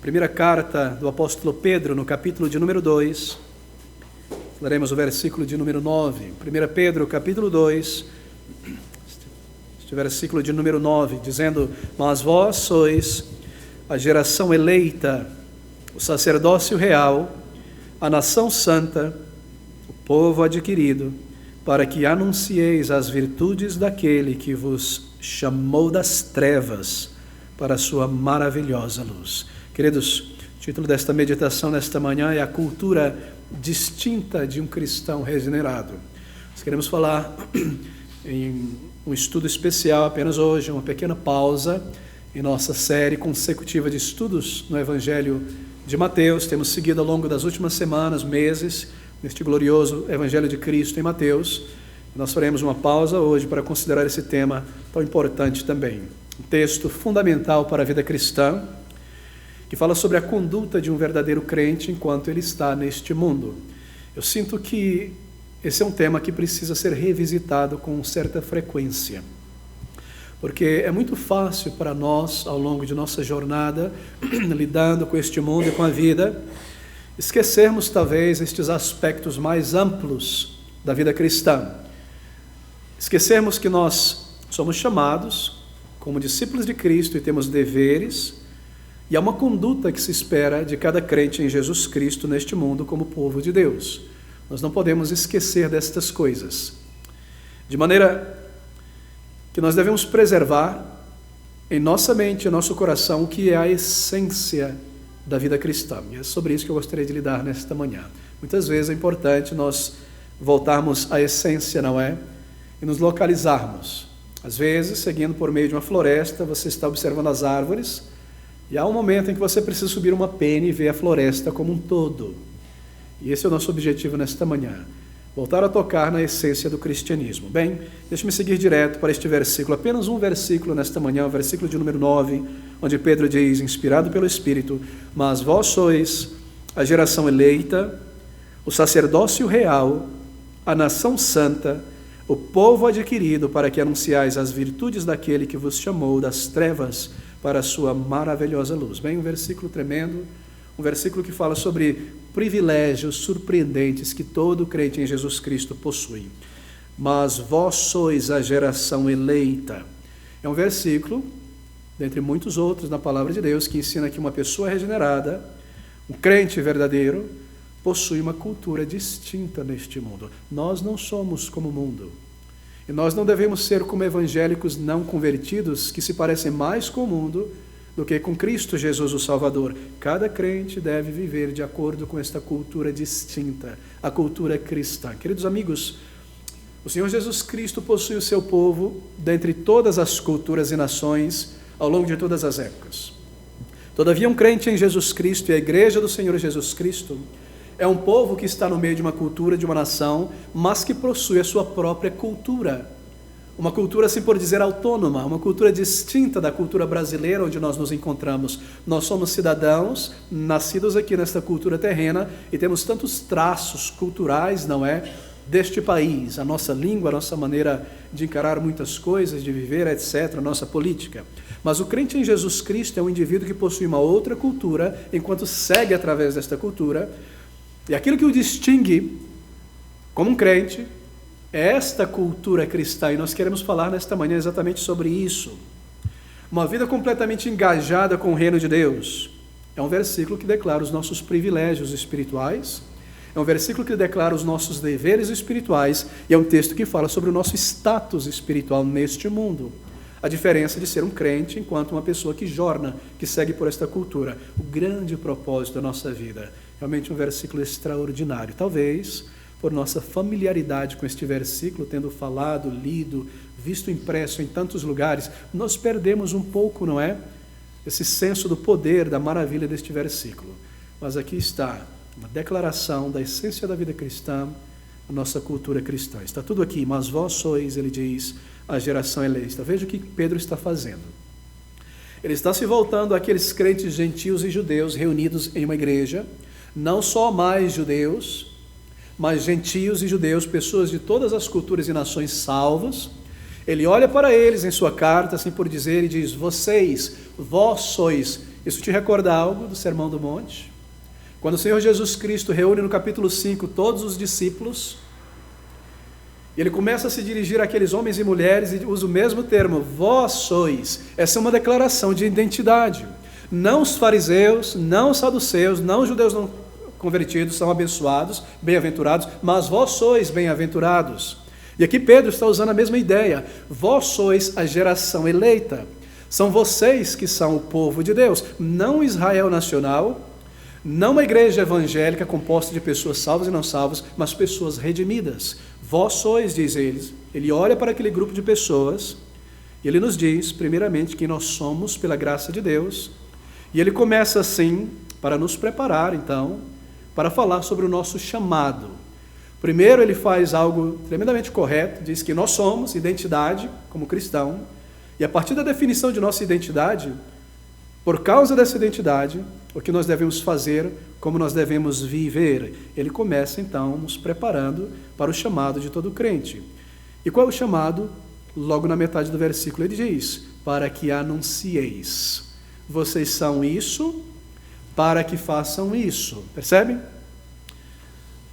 Primeira carta do apóstolo Pedro, no capítulo de número 2, leremos o versículo de número 9. 1 Pedro, capítulo 2, este versículo de número 9, dizendo: Mas vós sois a geração eleita, o sacerdócio real, a nação santa, o povo adquirido, para que anuncieis as virtudes daquele que vos chamou das trevas para a sua maravilhosa luz. Queridos, o título desta meditação nesta manhã é a cultura distinta de um cristão regenerado. Nós queremos falar em um estudo especial apenas hoje, uma pequena pausa em nossa série consecutiva de estudos no Evangelho de Mateus. Temos seguido ao longo das últimas semanas, meses, neste glorioso Evangelho de Cristo em Mateus. Nós faremos uma pausa hoje para considerar esse tema tão importante também. Um texto fundamental para a vida cristã, que fala sobre a conduta de um verdadeiro crente enquanto ele está neste mundo. Eu sinto que esse é um tema que precisa ser revisitado com certa frequência, porque é muito fácil para nós, ao longo de nossa jornada, lidando com este mundo e com a vida, esquecermos talvez estes aspectos mais amplos da vida cristã. Esquecermos que nós somos chamados como discípulos de Cristo e temos deveres, e há uma conduta que se espera de cada crente em Jesus Cristo neste mundo como povo de Deus. Nós não podemos esquecer destas coisas, de maneira que nós devemos preservar em nossa mente, em nosso coração, o que é a essência da vida cristã. E é sobre isso que eu gostaria de lidar nesta manhã. Muitas vezes é importante nós voltarmos à essência, não é? E nos localizarmos. Às vezes, seguindo por meio de uma floresta, você está observando as árvores, e há um momento em que você precisa subir uma pena e ver a floresta como um todo. E esse é o nosso objetivo nesta manhã. Voltar a tocar na essência do cristianismo. Bem, deixe-me seguir direto para este versículo. Apenas um versículo nesta manhã, o versículo de número 9, onde Pedro diz, inspirado pelo Espírito: Mas vós sois a geração eleita, o sacerdócio real, a nação santa, o povo adquirido, para que anunciais as virtudes daquele que vos chamou das trevas para a sua maravilhosa luz. Bem, um versículo tremendo, um versículo que fala sobre privilégios surpreendentes que todo crente em Jesus Cristo possui. Mas vós sois a geração eleita. É um versículo, dentre muitos outros na palavra de Deus, que ensina que uma pessoa regenerada, um crente verdadeiro, possui uma cultura distinta neste mundo. Nós não somos como o mundo. E nós não devemos ser como evangélicos não convertidos, que se parecem mais com o mundo do que com Cristo Jesus, o Salvador. Cada crente deve viver de acordo com esta cultura distinta, a cultura cristã. Queridos amigos, o Senhor Jesus Cristo possui o seu povo dentre todas as culturas e nações ao longo de todas as épocas. Todavia, um crente em Jesus Cristo e a igreja do Senhor Jesus Cristo é um povo que está no meio de uma cultura, de uma nação, mas que possui a sua própria cultura. Uma cultura, assim por dizer, autônoma, uma cultura distinta da cultura brasileira onde nós nos encontramos. Nós somos cidadãos, nascidos aqui nesta cultura terrena, e temos tantos traços culturais, não é, deste país. A nossa língua, a nossa maneira de encarar muitas coisas, de viver, etc., a nossa política. Mas o crente em Jesus Cristo é um indivíduo que possui uma outra cultura, enquanto segue através desta cultura. E aquilo que o distingue como um crente é esta cultura cristã, e nós queremos falar nesta manhã exatamente sobre isso. Uma vida completamente engajada com o reino de Deus. É um versículo que declara os nossos privilégios espirituais, é um versículo que declara os nossos deveres espirituais, e é um texto que fala sobre o nosso status espiritual neste mundo. A diferença de ser um crente enquanto uma pessoa que jorna, que segue por esta cultura. O grande propósito da nossa vida. Realmente um versículo extraordinário. Talvez, por nossa familiaridade com este versículo, tendo falado, lido, visto impresso em tantos lugares, nós perdemos um pouco, não é? Esse senso do poder, da maravilha deste versículo. Mas aqui está uma declaração da essência da vida cristã, a nossa cultura cristã. Está tudo aqui. Mas vós sois, ele diz, a geração eleita. Veja o que Pedro está fazendo. Ele está se voltando àqueles crentes gentios e judeus reunidos em uma igreja, não só mais judeus, mas gentios e judeus, pessoas de todas as culturas e nações salvas. Ele olha para eles em sua carta, assim por dizer, e diz: vós sois, Isso te recorda algo do Sermão do Monte? Quando o Senhor Jesus Cristo reúne no capítulo 5 todos os discípulos, e ele começa a se dirigir àqueles homens e mulheres e usa o mesmo termo, vós sois. Essa é uma declaração de identidade. Não os fariseus, não os saduceus, não os judeus não convertidos são abençoados, bem-aventurados, mas vós sois bem-aventurados. E aqui Pedro está usando a mesma ideia. Vós sois a geração eleita. São vocês que são o povo de Deus, não Israel nacional, não uma igreja evangélica composta de pessoas salvas e não salvas, mas pessoas redimidas. Vós sois, diz ele. Ele olha para aquele grupo de pessoas e ele nos diz, primeiramente, que nós somos pela graça de Deus. E ele começa assim, para nos preparar, então, para falar sobre o nosso chamado. Primeiro, ele faz algo tremendamente correto, diz que nós somos identidade como cristão, e a partir da definição de nossa identidade, por causa dessa identidade, o que nós devemos fazer, como nós devemos viver. Ele começa, então, nos preparando para o chamado de todo crente. E qual é o chamado? Logo na metade do versículo ele diz, para que anuncieis. Vocês são isso, para que façam isso. Percebe?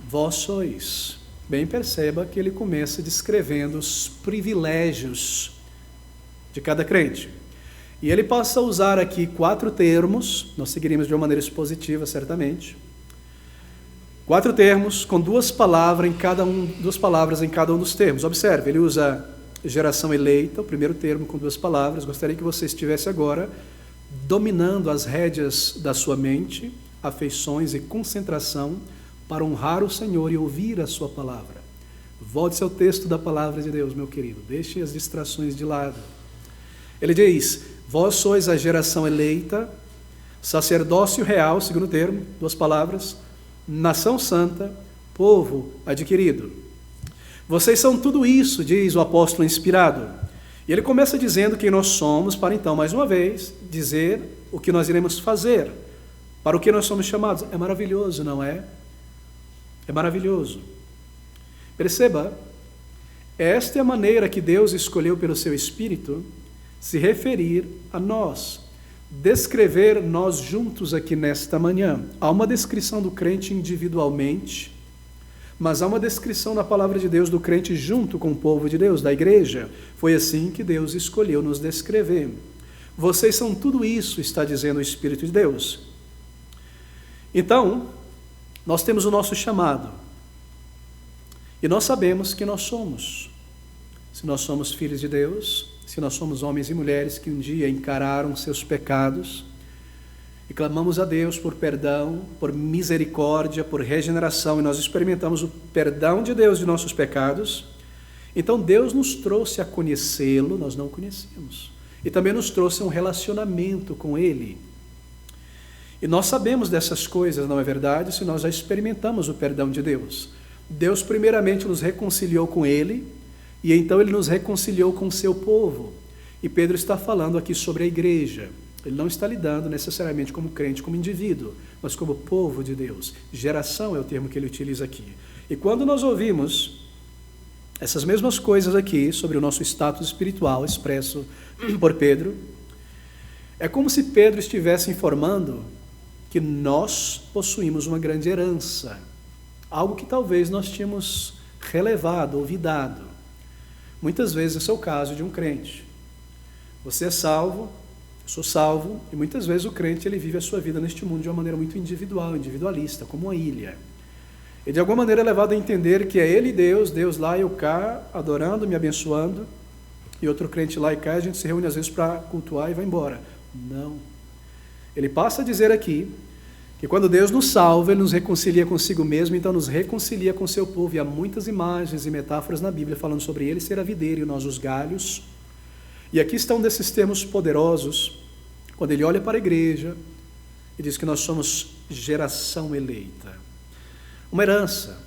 Vós sois. Bem, perceba que ele começa descrevendo os privilégios de cada crente. E ele passa a usar aqui 4 termos, nós seguiríamos de uma maneira expositiva, certamente. 4 termos com 2 palavras em cada um dos termos. Observe, ele usa geração eleita, o primeiro termo com 2 palavras. Gostaria que você estivesse agora dominando as rédeas da sua mente, afeições e concentração para honrar o Senhor e ouvir a sua palavra. Volte-se ao texto da palavra de Deus, meu querido. Deixe as distrações de lado. Ele diz, vós sois a geração eleita, sacerdócio real, segundo termo, 2 palavras, nação santa, povo adquirido. Vocês são tudo isso, diz o apóstolo inspirado. E ele começa dizendo quem nós somos, para então, mais uma vez, dizer o que nós iremos fazer, para o que nós somos chamados. É maravilhoso, não é? É maravilhoso. Perceba, esta é a maneira que Deus escolheu pelo seu Espírito se referir a nós, descrever nós juntos aqui nesta manhã. Há uma descrição do crente individualmente, mas há uma descrição na palavra de Deus do crente junto com o povo de Deus, da igreja. Foi assim que Deus escolheu nos descrever. Vocês são tudo isso, está dizendo o Espírito de Deus. Então, nós temos o nosso chamado. E nós sabemos que nós somos. Se nós somos filhos de Deus, se nós somos homens e mulheres que um dia encararam seus pecados e clamamos a Deus por perdão, por misericórdia, por regeneração, e nós experimentamos o perdão de Deus de nossos pecados, então Deus nos trouxe a conhecê-lo, nós não o conhecíamos, e também nos trouxe um relacionamento com Ele. E nós sabemos dessas coisas, não é verdade, se nós já experimentamos o perdão de Deus. Deus primeiramente nos reconciliou com Ele, e então Ele nos reconciliou com o seu povo. E Pedro está falando aqui sobre a igreja. Ele não está lidando necessariamente como crente, como indivíduo, mas como povo de Deus. Geração é o termo que ele utiliza aqui. E quando nós ouvimos essas mesmas coisas aqui sobre o nosso status espiritual expresso por Pedro, é como se Pedro estivesse informando que nós possuímos uma grande herança, algo que talvez nós tínhamos relevado, olvidado. Muitas vezes esse é o caso de um crente. Você é salvo, eu sou salvo, e muitas vezes o crente ele vive a sua vida neste mundo de uma maneira muito individual, individualista, como uma ilha. E de alguma maneira é levado a entender que é ele e Deus, Deus lá e eu cá, adorando, me abençoando, e outro crente lá e cá, a gente se reúne às vezes para cultuar e vai embora. Não. Ele passa a dizer aqui que quando Deus nos salva, Ele nos reconcilia consigo mesmo, então nos reconcilia com o seu povo. E há muitas imagens e metáforas na Bíblia falando sobre Ele ser a videira e nós os galhos. E aqui está um desses termos poderosos, quando Ele olha para a igreja e diz que nós somos geração eleita. Uma herança.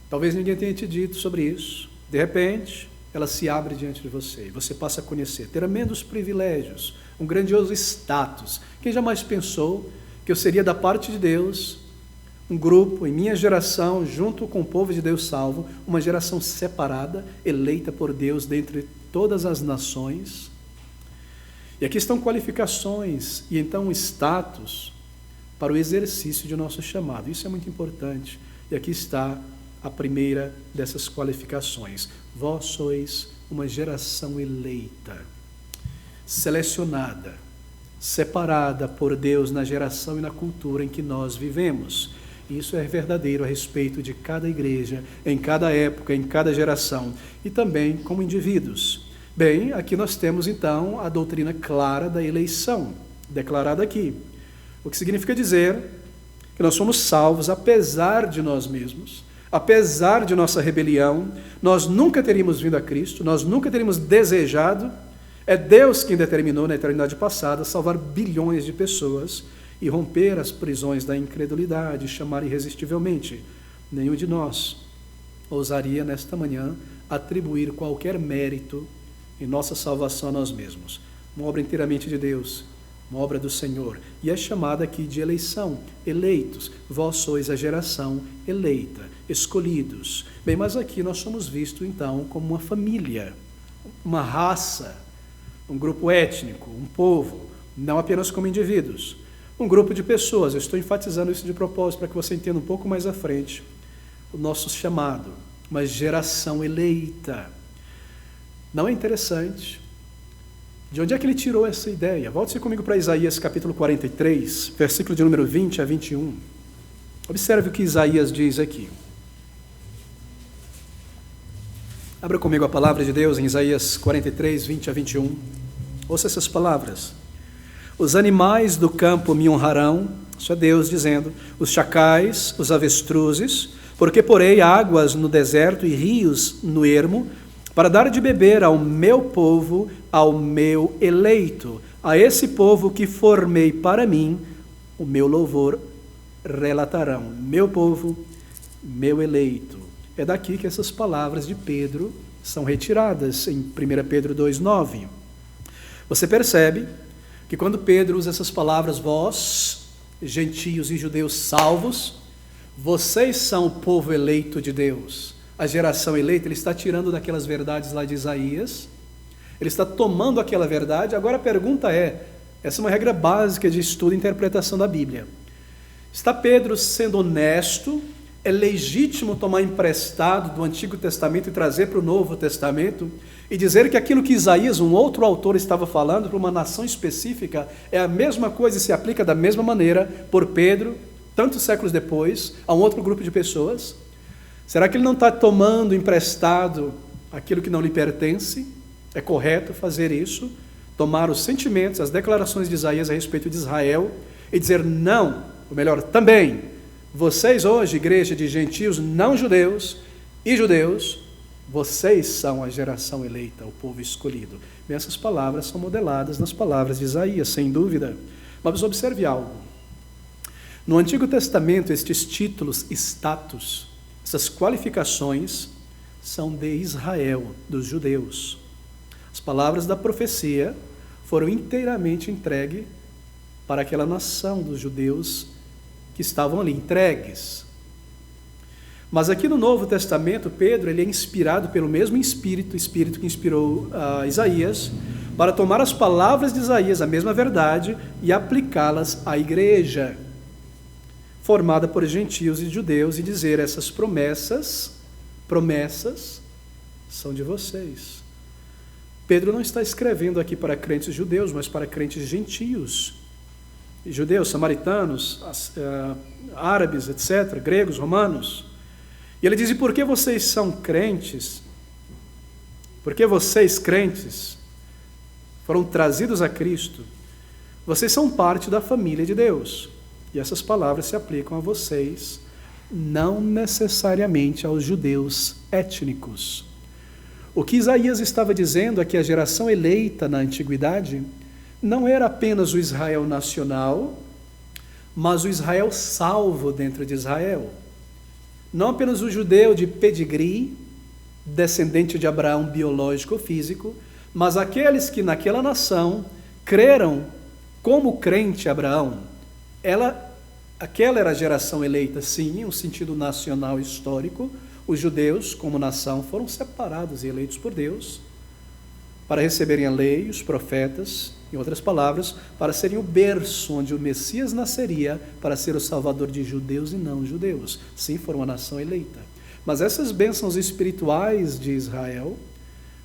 Talvez ninguém tenha te dito sobre isso. De repente, ela se abre diante de você e você passa a conhecer tremendos privilégios, um grandioso status. Quem jamais pensou que eu seria da parte de Deus, um grupo, em minha geração, junto com o povo de Deus salvo, uma geração separada, eleita por Deus dentre todas as nações. E aqui estão qualificações e então status para o exercício de nosso chamado. Isso é muito importante. E aqui está a primeira dessas qualificações. Vós sois uma geração eleita, selecionada, separada por Deus na geração e na cultura em que nós vivemos. Isso é verdadeiro a respeito de cada igreja, em cada época, em cada geração, e também como indivíduos. Bem, aqui nós temos então a doutrina clara da eleição, declarada aqui. O que significa dizer que nós somos salvos apesar de nós mesmos, apesar de nossa rebelião. Nós nunca teríamos vindo a Cristo, nós nunca teríamos desejado. É Deus quem determinou na eternidade passada salvar bilhões de pessoas e romper as prisões da incredulidade, chamar irresistivelmente. Nenhum de nós ousaria nesta manhã atribuir qualquer mérito em nossa salvação a nós mesmos. Uma obra inteiramente de Deus, uma obra do Senhor. E é chamada aqui de eleição, eleitos. Vós sois a geração eleita, escolhidos. Bem, mas aqui nós somos vistos então como uma família, uma raça, um grupo étnico, um povo, não apenas como indivíduos. Um grupo de pessoas. Eu estou enfatizando isso de propósito para que você entenda um pouco mais à frente o nosso chamado, uma geração eleita. Não é interessante? De onde é que ele tirou essa ideia? Volte-se comigo para Isaías capítulo 43, versículo de número 20 a 21. Observe o que Isaías diz aqui. Abra comigo a palavra de Deus em Isaías 43, 20 a 21. Ouça essas palavras. Os animais do campo me honrarão, isso é Deus dizendo, os chacais, os avestruzes, porque porei águas no deserto e rios no ermo, para dar de beber ao meu povo, ao meu eleito, a esse povo que formei para mim, o meu louvor relatarão. Meu povo, meu eleito. É daqui que essas palavras de Pedro são retiradas, em 1 Pedro 2,9. Você percebe que quando Pedro usa essas palavras, vós, gentios e judeus salvos, vocês são o povo eleito de Deus, a geração eleita, ele está tirando daquelas verdades lá de Isaías, ele está tomando aquela verdade. Agora a pergunta é, essa é uma regra básica de estudo e interpretação da Bíblia. Está Pedro sendo honesto? É legítimo tomar emprestado do Antigo Testamento e trazer para o Novo Testamento e dizer que aquilo que Isaías, um outro autor, estava falando para uma nação específica, é a mesma coisa e se aplica da mesma maneira por Pedro, tantos séculos depois, a um outro grupo de pessoas? Será que ele não está tomando emprestado aquilo que não lhe pertence? É correto fazer isso? Tomar os sentimentos, as declarações de Isaías a respeito de Israel e dizer não, ou melhor, também, vocês hoje, igreja de gentios, não judeus e judeus, vocês são a geração eleita, o povo escolhido. E essas palavras são modeladas nas palavras de Isaías, sem dúvida. Mas observe algo. No Antigo Testamento, estes títulos, status, essas qualificações são de Israel, dos judeus. As palavras da profecia foram inteiramente entregues para aquela nação dos judeus que estavam ali, entregues. Mas aqui no Novo Testamento, Pedro ele é inspirado pelo mesmo Espírito que inspirou Isaías, para tomar as palavras de Isaías, a mesma verdade, e aplicá-las à igreja, formada por gentios e judeus, e dizer, essas promessas são de vocês. Pedro não está escrevendo aqui para crentes judeus, mas para crentes gentios, judeus, samaritanos, árabes, etc., gregos, romanos. E ele diz, e por que vocês são crentes? Porque vocês, crentes, foram trazidos a Cristo. Vocês são parte da família de Deus. E essas palavras se aplicam a vocês, não necessariamente aos judeus étnicos. O que Isaías estava dizendo é que a geração eleita na antiguidade não era apenas o Israel nacional, mas o Israel salvo dentro de Israel. Não apenas o judeu de pedigree, descendente de Abraão biológico ou físico, mas aqueles que naquela nação creram como crente Abraão. Aquela era a geração eleita, sim, em um sentido nacional histórico. Os judeus, como nação, foram separados e eleitos por Deus para receberem a lei, os profetas Em outras palavras, para serem o berço onde o Messias nasceria para ser o salvador de judeus e não judeus. Sim, foram uma nação eleita. Mas essas bênçãos espirituais de Israel,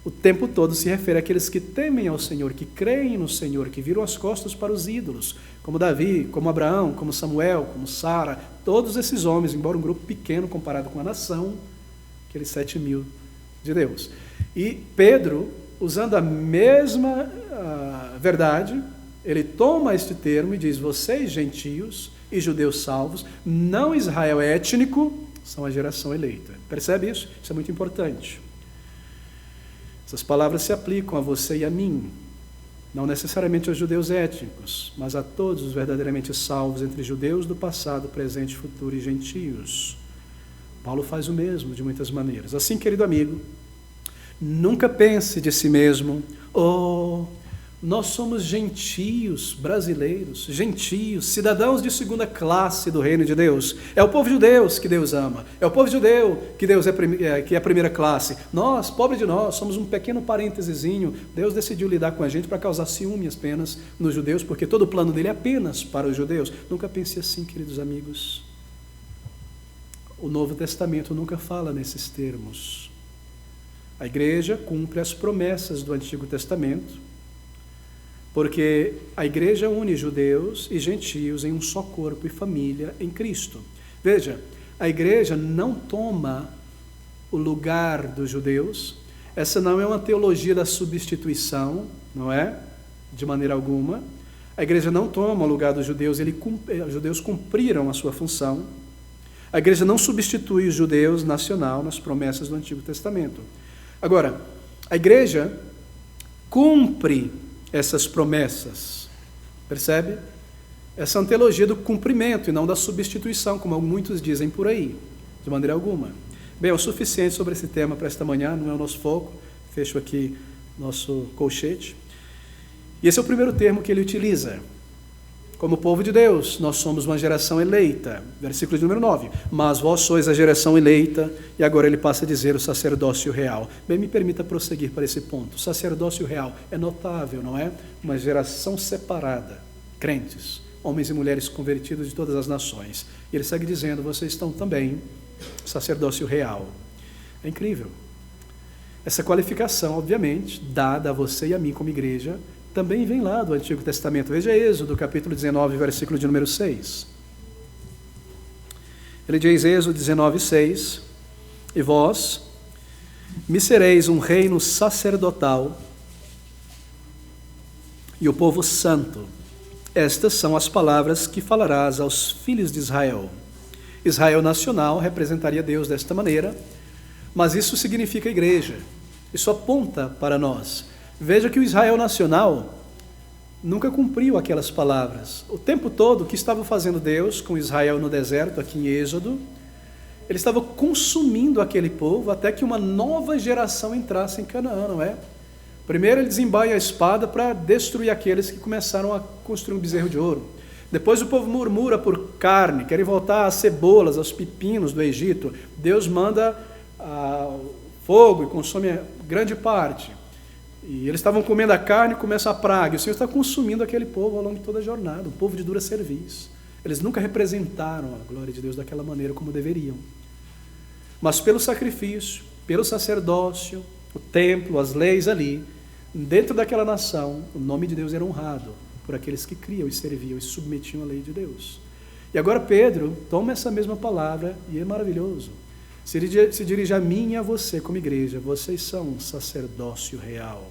o tempo todo se refere àqueles que temem ao Senhor, que creem no Senhor, que viram as costas para os ídolos, como Davi, como Abraão, como Samuel, como Sara, todos esses homens, embora um grupo pequeno comparado com a nação, aqueles 7.000 de Deus. E Pedro, usando a mesma verdade, ele toma este termo e diz: vocês, gentios e judeus salvos, não Israel étnico, são a geração eleita. Percebe isso? Isso é muito importante. Essas palavras se aplicam a você e a mim, não necessariamente aos judeus étnicos, mas a todos os verdadeiramente salvos entre judeus do passado, presente, futuro e gentios. Paulo faz o mesmo de muitas maneiras. Assim, querido amigo, nunca pense de si mesmo: oh, nós somos gentios brasileiros, gentios, cidadãos de segunda classe do reino de Deus. É o povo judeu que Deus ama. É o povo judeu que Deus que é a primeira classe. Nós, pobre de nós, somos um pequeno parêntesezinho. Deus decidiu lidar com a gente para causar ciúme apenas nos judeus, porque todo o plano dele é apenas para os judeus. Nunca pense assim, queridos amigos. O Novo Testamento nunca fala nesses termos. A igreja cumpre as promessas do Antigo Testamento, porque a igreja une judeus e gentios em um só corpo e família em Cristo. Veja, a igreja não toma o lugar dos judeus. Essa não é uma teologia da substituição, não é? De maneira alguma. A igreja não toma o lugar dos judeus, os judeus cumpriram a sua função. A igreja não substitui os judeus nacional nas promessas do Antigo Testamento. Agora, a igreja cumpre essas promessas, percebe? Essa é uma teologia do cumprimento e não da substituição, como muitos dizem por aí, de maneira alguma. Bem, é o suficiente sobre esse tema para esta manhã, não é o nosso foco. Fecho aqui nosso colchete. E esse é o primeiro termo que ele utiliza. Como povo de Deus, nós somos uma geração eleita. Versículo de número 9. Mas vós sois a geração eleita, e agora ele passa a dizer o sacerdócio real. Bem, me permita prosseguir para esse ponto. O sacerdócio real é notável, não é? Uma geração separada, crentes, homens e mulheres convertidos de todas as nações. E ele segue dizendo: vocês estão também sacerdócio real. É incrível. Essa qualificação, obviamente, dada a você e a mim como igreja, também vem lá do Antigo Testamento. Veja Êxodo, capítulo 19, versículo de número 6. Ele diz, Êxodo 19, 6, e vós me sereis um reino sacerdotal e o povo santo. Estas são as palavras que falarás aos filhos de Israel. Israel nacional representaria Deus desta maneira, mas isso significa igreja. Isso aponta para nós. Veja que o Israel nacional nunca cumpriu aquelas palavras. O tempo todo, o que estava fazendo Deus com Israel no deserto, aqui em Êxodo, ele estava consumindo aquele povo até que uma nova geração entrasse em Canaã, não é? Primeiro ele desembaia a espada para destruir aqueles que começaram a construir um bezerro de ouro. Depois o povo murmura por carne, querem voltar às cebolas, aos pepinos do Egito. Deus manda fogo e consome grande parte. E eles estavam comendo a carne e começa a praga. E o Senhor está consumindo aquele povo ao longo de toda a jornada, um povo de dura cerviz. Eles nunca representaram a glória de Deus daquela maneira como deveriam. Mas pelo sacrifício, pelo sacerdócio, o templo, as leis ali, dentro daquela nação, o nome de Deus era honrado por aqueles que criam e serviam e se submetiam à lei de Deus. E agora Pedro toma essa mesma palavra e é maravilhoso. Se dirige a mim e a você como igreja. Vocês são um sacerdócio real.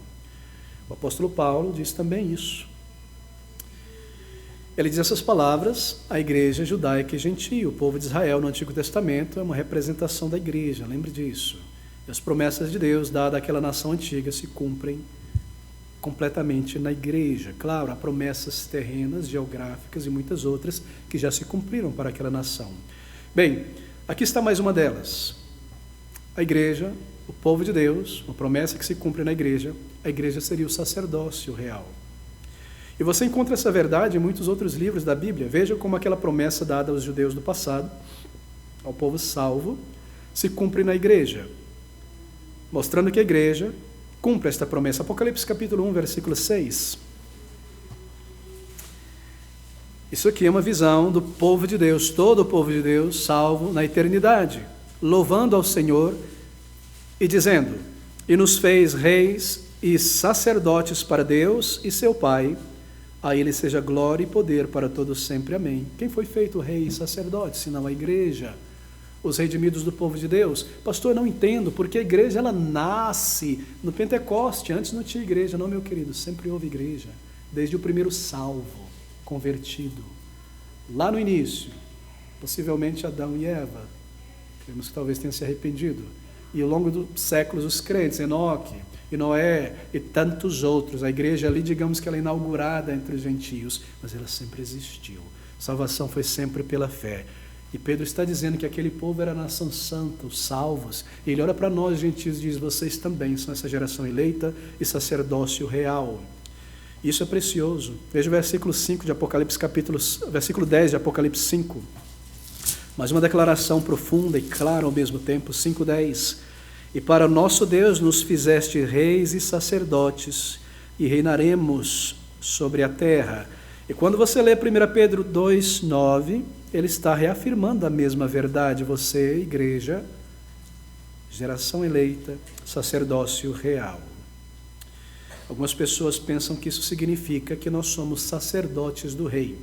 O apóstolo Paulo diz também isso. Ele diz essas palavras à igreja judaica e gentia. O povo de Israel no Antigo Testamento é uma representação da igreja, lembre disso. E as promessas de Deus dadas àquela nação antiga se cumprem completamente na igreja. Claro, há promessas terrenas, geográficas e muitas outras que já se cumpriram para aquela nação. Bem, aqui está mais uma delas. A igreja, o povo de Deus, uma promessa que se cumpre na igreja, a igreja seria o sacerdócio real. E você encontra essa verdade em muitos outros livros da Bíblia. Veja como aquela promessa dada aos judeus do passado, ao povo salvo, se cumpre na igreja, mostrando que a igreja cumpre esta promessa. Apocalipse capítulo 1, versículo 6. Isso aqui é uma visão do povo de Deus, todo o povo de Deus salvo na eternidade, louvando ao Senhor e dizendo: e nos fez reis e sacerdotes para Deus e seu Pai, a Ele seja glória e poder para todos sempre. Amém. Quem foi feito rei e sacerdote, senão a igreja? Os redimidos do povo de Deus. Pastor, eu não entendo, porque a igreja ela nasce no Pentecoste. Antes não tinha igreja, não, meu querido, sempre houve igreja, desde o primeiro salvo, convertido. Lá no início, possivelmente Adão e Eva, cremos que talvez tenham se arrependido. E ao longo dos séculos, os crentes, Enoque e Noé e tantos outros. A igreja ali, digamos que ela é inaugurada entre os gentios, mas ela sempre existiu. Salvação foi sempre pela fé. E Pedro está dizendo que aquele povo era a nação santa, os salvos. E ele olha para nós, gentios, e diz: vocês também são essa geração eleita e sacerdócio real. Isso é precioso. Veja o versículo 5 de Apocalipse, versículo 10 de Apocalipse 5. Mais uma declaração profunda e clara ao mesmo tempo. 5:10. E para nosso Deus nos fizeste reis e sacerdotes, e reinaremos sobre a terra. E quando você lê 1 Pedro 2:9, ele está reafirmando a mesma verdade. Você, igreja, geração eleita, sacerdócio real. Algumas pessoas pensam que isso significa que nós somos sacerdotes do rei.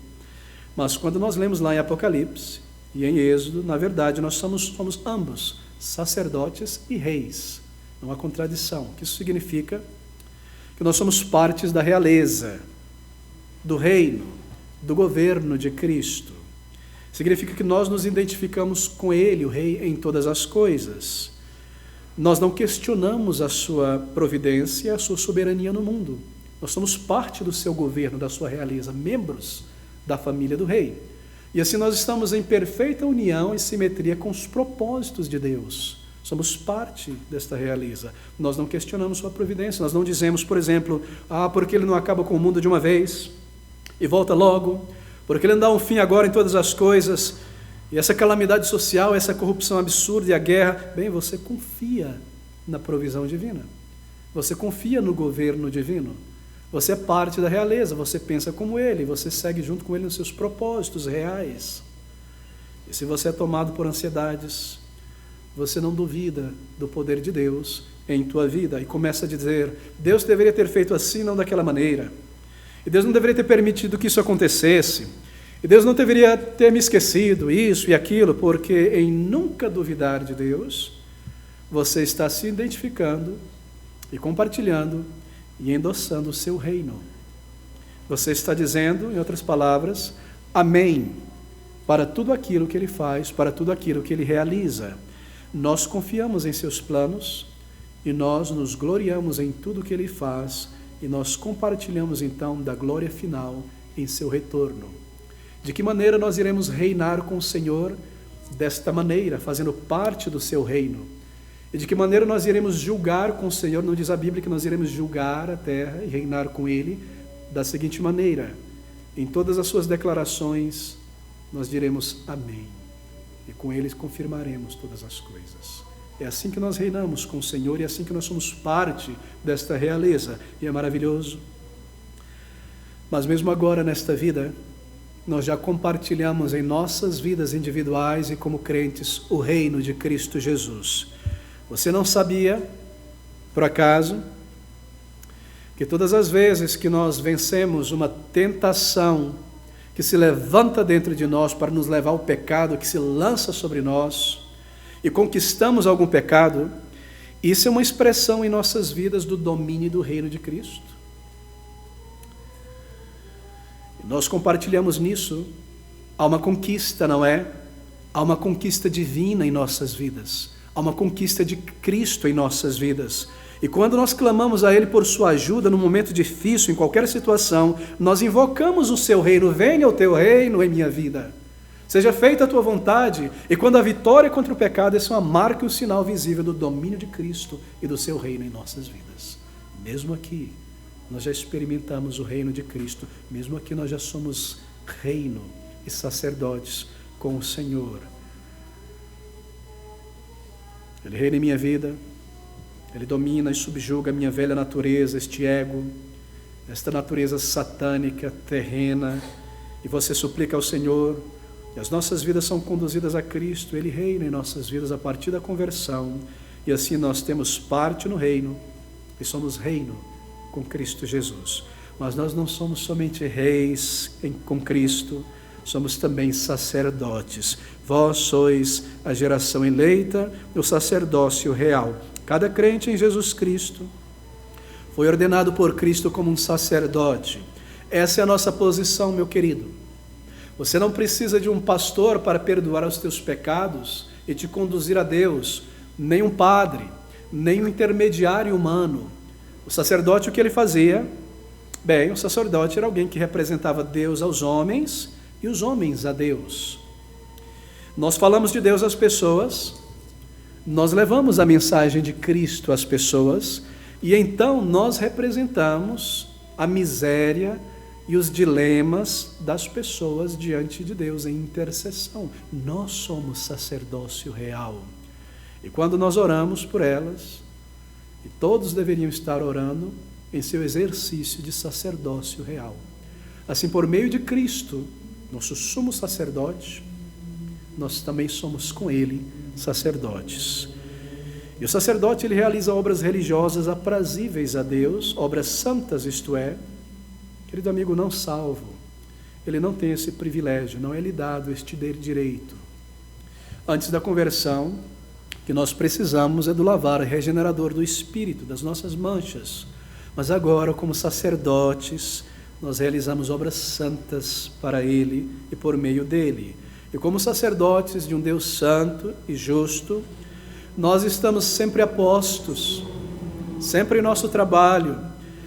Mas quando nós lemos lá em Apocalipse e em Êxodo, na verdade nós somos ambos, sacerdotes e reis. Não há contradição. O que isso significa? Que nós somos partes da realeza, do reino, do governo de Cristo. Significa que nós nos identificamos com Ele, o Rei, em todas as coisas. Nós não questionamos a sua providência, a sua soberania no mundo. Nós somos parte do seu governo, da sua realeza, membros da família do Rei. E assim nós estamos em perfeita união e simetria com os propósitos de Deus. Somos parte desta realeza. Nós não questionamos sua providência. Nós não dizemos, por exemplo, porque Ele não acaba com o mundo de uma vez e volta logo, porque Ele não dá um fim agora em todas as coisas, e essa calamidade social, essa corrupção absurda e a guerra. Bem, você confia na provisão divina. Você confia no governo divino. Você é parte da realeza, você pensa como Ele, você segue junto com Ele nos seus propósitos reais. E se você é tomado por ansiedades, você não duvida do poder de Deus em tua vida e começa a dizer: Deus deveria ter feito assim, não daquela maneira. E Deus não deveria ter permitido que isso acontecesse. E Deus não deveria ter me esquecido isso e aquilo, porque em nunca duvidar de Deus, você está se identificando e compartilhando e endossando o seu reino. Você está dizendo, em outras palavras, amém para tudo aquilo que Ele faz, para tudo aquilo que Ele realiza. Nós confiamos em seus planos e nós nos gloriamos em tudo que Ele faz e nós compartilhamos então da glória final em seu retorno. De que maneira nós iremos reinar com o Senhor? Desta maneira, fazendo parte do seu reino. E de que maneira nós iremos julgar com o Senhor? Não diz a Bíblia que nós iremos julgar a terra e reinar com Ele? Da seguinte maneira: em todas as suas declarações nós diremos amém. E com Ele confirmaremos todas as coisas. É assim que nós reinamos com o Senhor e é assim que nós somos parte desta realeza. E é maravilhoso. Mas mesmo agora nesta vida, nós já compartilhamos em nossas vidas individuais e como crentes o reino de Cristo Jesus. Você não sabia, por acaso, que todas as vezes que nós vencemos uma tentação que se levanta dentro de nós para nos levar ao pecado, que se lança sobre nós, e conquistamos algum pecado, isso é uma expressão em nossas vidas do domínio do reino de Cristo. E nós compartilhamos nisso. Há uma conquista, não é? Há uma conquista divina em nossas vidas. Há uma conquista de Cristo em nossas vidas. E quando nós clamamos a Ele por sua ajuda no momento difícil, em qualquer situação, nós invocamos o seu reino. Venha o teu reino em minha vida. Seja feita a tua vontade. E quando a vitória contra o pecado, essa é uma marca e um sinal visível do domínio de Cristo e do seu reino em nossas vidas. Mesmo aqui, nós já experimentamos o reino de Cristo. Mesmo aqui, nós já somos reino e sacerdotes com o Senhor. Ele reina em minha vida. Ele domina e subjuga a minha velha natureza, este ego, esta natureza satânica, terrena, e você suplica ao Senhor, e as nossas vidas são conduzidas a Cristo, Ele reina em nossas vidas a partir da conversão, e assim nós temos parte no reino, e somos reino com Cristo Jesus. Mas nós não somos somente reis com Cristo, somos também sacerdotes. Vós sois a geração eleita, o sacerdócio real. Cada crente em Jesus Cristo foi ordenado por Cristo como um sacerdote. Essa é a nossa posição, meu querido. Você não precisa de um pastor para perdoar os teus pecados e te conduzir a Deus, nem um padre, nem um intermediário humano. O sacerdote, o que ele fazia? Bem, o sacerdote era alguém que representava Deus aos homens e os homens a Deus. Nós falamos de Deus às pessoas, nós levamos a mensagem de Cristo às pessoas, e então nós representamos a miséria e os dilemas das pessoas diante de Deus em intercessão. Nós somos sacerdócio real. E quando nós oramos por elas, e todos deveriam estar orando em seu exercício de sacerdócio real. Assim, por meio de Cristo, nosso sumo sacerdote, nós também somos com Ele sacerdotes. E o sacerdote, ele realiza obras religiosas aprazíveis a Deus, obras santas, isto é, querido amigo, não salvo. Ele não tem esse privilégio, não é lhe dado este direito. Antes da conversão, o que nós precisamos é do lavar regenerador do Espírito, das nossas manchas. Mas agora, como sacerdotes, nós realizamos obras santas para Ele e por meio dEle. E como sacerdotes de um Deus santo e justo, nós estamos sempre apostos, sempre em nosso trabalho,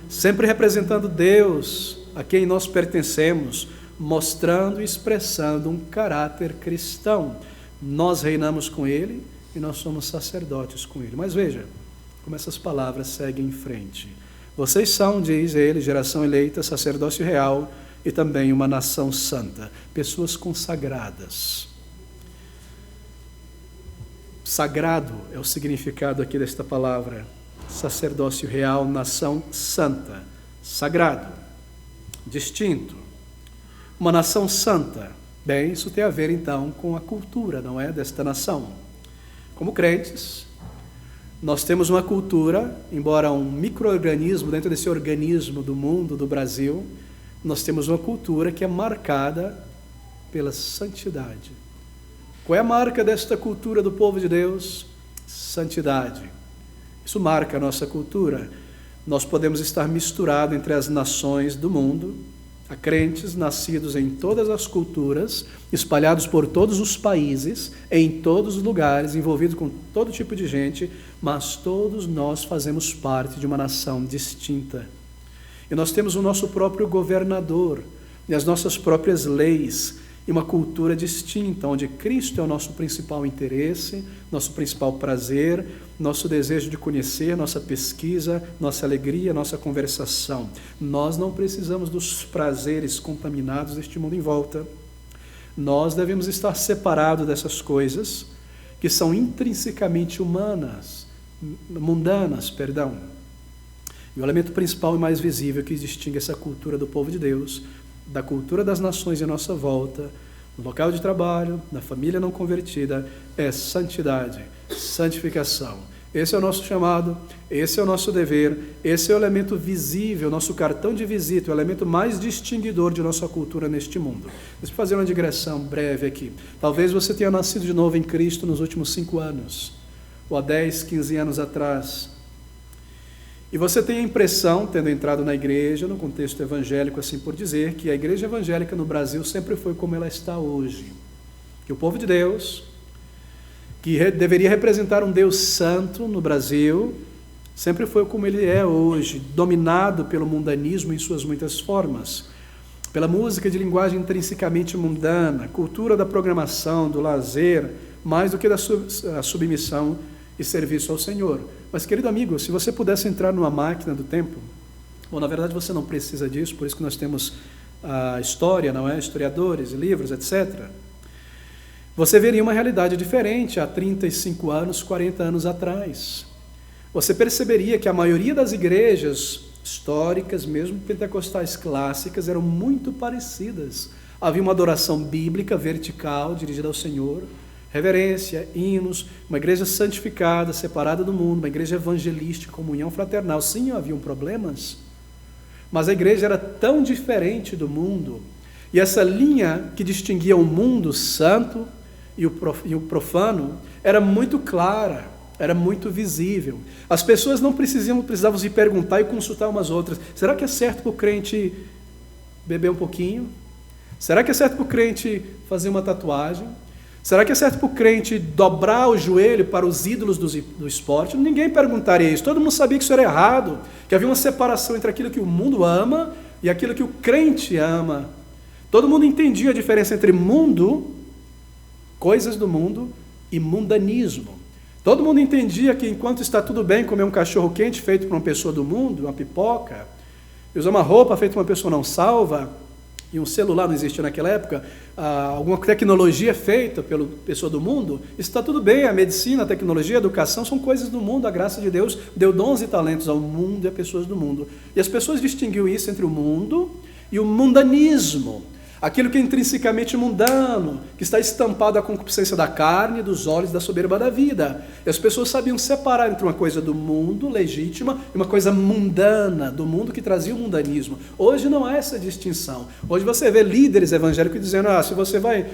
sempre representando Deus, a quem nós pertencemos, mostrando e expressando um caráter cristão. Nós reinamos com Ele e nós somos sacerdotes com Ele. Mas veja como essas palavras seguem em frente. Vocês são, diz ele, geração eleita, sacerdócio real e também uma nação santa, pessoas consagradas. Sagrado é o significado aqui desta palavra. Sacerdócio real, nação santa. Sagrado, distinto. Uma nação santa. Bem, isso tem a ver então com a cultura, não é, desta nação. Como crentes, nós temos uma cultura, embora um micro-organismo dentro desse organismo do mundo, do Brasil, nós temos uma cultura que é marcada pela santidade. Qual é a marca desta cultura do povo de Deus? Santidade. Isso marca a nossa cultura. Nós podemos estar misturados entre as nações do mundo, há crentes nascidos em todas as culturas, espalhados por todos os países, em todos os lugares, envolvidos com todo tipo de gente, mas todos nós fazemos parte de uma nação distinta. E nós temos o nosso próprio governador, e as nossas próprias leis, e uma cultura distinta, onde Cristo é o nosso principal interesse, nosso principal prazer, nosso desejo de conhecer, nossa pesquisa, nossa alegria, nossa conversação. Nós não precisamos dos prazeres contaminados deste mundo em volta. Nós devemos estar separados dessas coisas que são intrinsecamente mundanas. E o elemento principal e mais visível que distingue essa cultura do povo de Deus da cultura das nações em nossa volta, no local de trabalho, na família não convertida, é santidade, santificação. Esse é o nosso chamado, esse é o nosso dever, esse é o elemento visível, nosso cartão de visita, o elemento mais distinguidor de nossa cultura neste mundo. Deixa eu fazer uma digressão breve aqui. Talvez você tenha nascido de novo em Cristo nos últimos 5 anos, ou há 10, 15 anos atrás. E você tem a impressão, tendo entrado na igreja, no contexto evangélico, assim por dizer, que a igreja evangélica no Brasil sempre foi como ela está hoje. Que o povo de Deus, que deveria representar um Deus santo no Brasil, sempre foi como ele é hoje, dominado pelo mundanismo em suas muitas formas, pela música de linguagem intrinsecamente mundana, cultura da programação, do lazer, mais do que da submissão e serviço ao Senhor. Mas, querido amigo, se você pudesse entrar numa máquina do tempo, bom, na verdade você não precisa disso, por isso que nós temos a história, não é? Historiadores, livros, etc. Você veria uma realidade diferente há 35 anos, 40 anos atrás. Você perceberia que a maioria das igrejas históricas, mesmo pentecostais clássicas, eram muito parecidas Havia uma adoração bíblica, vertical, dirigida ao Senhor, reverência, hinos, uma igreja santificada, separada do mundo, uma igreja evangelística, comunhão fraternal. Sim, haviam problemas, mas a igreja era tão diferente do mundo, e essa linha que distinguia o mundo santo e o profano era muito clara, era muito visível. As pessoas não precisavam se perguntar e consultar umas outras. Será que é certo para o crente beber um pouquinho? Será que é certo para o crente fazer uma tatuagem? Será que é certo para o crente dobrar o joelho para os ídolos do esporte? Ninguém perguntaria isso. Todo mundo sabia que isso era errado, que havia uma separação entre aquilo que o mundo ama e aquilo que o crente ama. Todo mundo entendia a diferença entre mundo, coisas do mundo, e mundanismo. Todo mundo entendia que enquanto está tudo bem comer um cachorro quente feito por uma pessoa do mundo, uma pipoca, e usar uma roupa feita por uma pessoa não salva, e um celular não existia naquela época, alguma tecnologia feita pela pessoa do mundo, isso está tudo bem. A medicina, a tecnologia, a educação são coisas do mundo. A graça de Deus deu dons e talentos ao mundo e a pessoas do mundo. E as pessoas distinguiam isso entre o mundo e o mundanismo. Aquilo que é intrinsecamente mundano, que está estampado à concupiscência da carne, dos olhos, da soberba da vida. E as pessoas sabiam separar entre uma coisa do mundo, legítima, e uma coisa mundana, do mundo que trazia o mundanismo. Hoje não há essa distinção. Hoje você vê líderes evangélicos dizendo, se você vai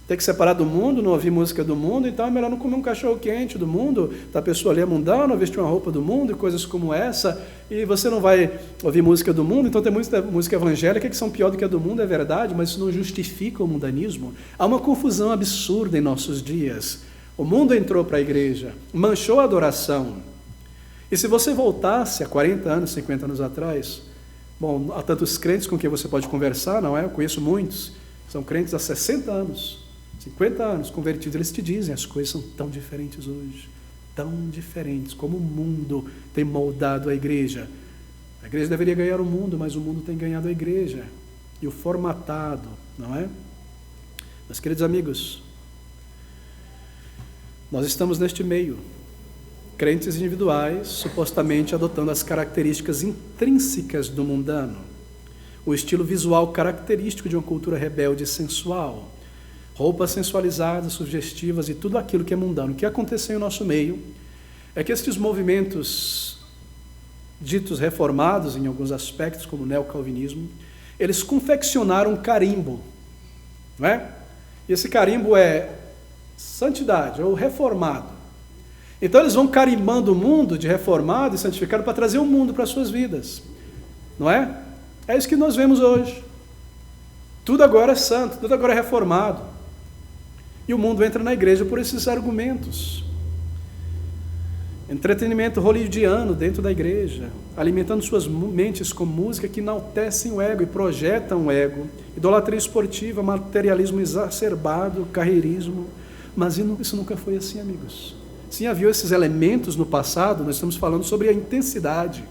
ter que separar do mundo, não ouvir música do mundo, então é melhor não comer um cachorro quente do mundo, a pessoa ali é mundana, vestir uma roupa do mundo e coisas como essa, e você não vai ouvir música do mundo, então tem muita música evangélica que são pior do que a do mundo, é verdade, mas isso não justifica o mundanismo. Há uma confusão absurda em nossos dias. O mundo entrou para a igreja, manchou a adoração, e se você voltasse a 40 anos, 50 anos atrás, bom, há tantos crentes com quem você pode conversar, não é? Eu conheço muitos, são crentes há 60 anos, 50 anos convertidos, eles te dizem, as coisas são tão diferentes hoje, tão diferentes, como o mundo tem moldado a igreja. A igreja deveria ganhar o mundo, mas o mundo tem ganhado a igreja, e o formatado, não é? Meus queridos amigos, nós estamos neste meio, crentes individuais, supostamente adotando as características intrínsecas do mundano, o estilo visual característico de uma cultura rebelde e sensual, roupas sensualizadas, sugestivas e tudo aquilo que é mundano. O que aconteceu em nosso meio é que estes movimentos ditos reformados em alguns aspectos, como o neocalvinismo, eles confeccionaram um carimbo, não é? E esse carimbo é santidade, ou reformado. Então eles vão carimbando o mundo de reformado e santificado para trazer o mundo para as suas vidas, não é? É isso que nós vemos hoje. Tudo agora é santo, tudo agora é reformado. E o mundo entra na igreja por esses argumentos. Entretenimento hollywoodiano dentro da igreja, alimentando suas mentes com música que enaltecem o ego e projetam o ego. Idolatria esportiva, materialismo exacerbado, carreirismo. Mas isso nunca foi assim, amigos. Sim, havia esses elementos no passado, nós estamos falando sobre a intensidade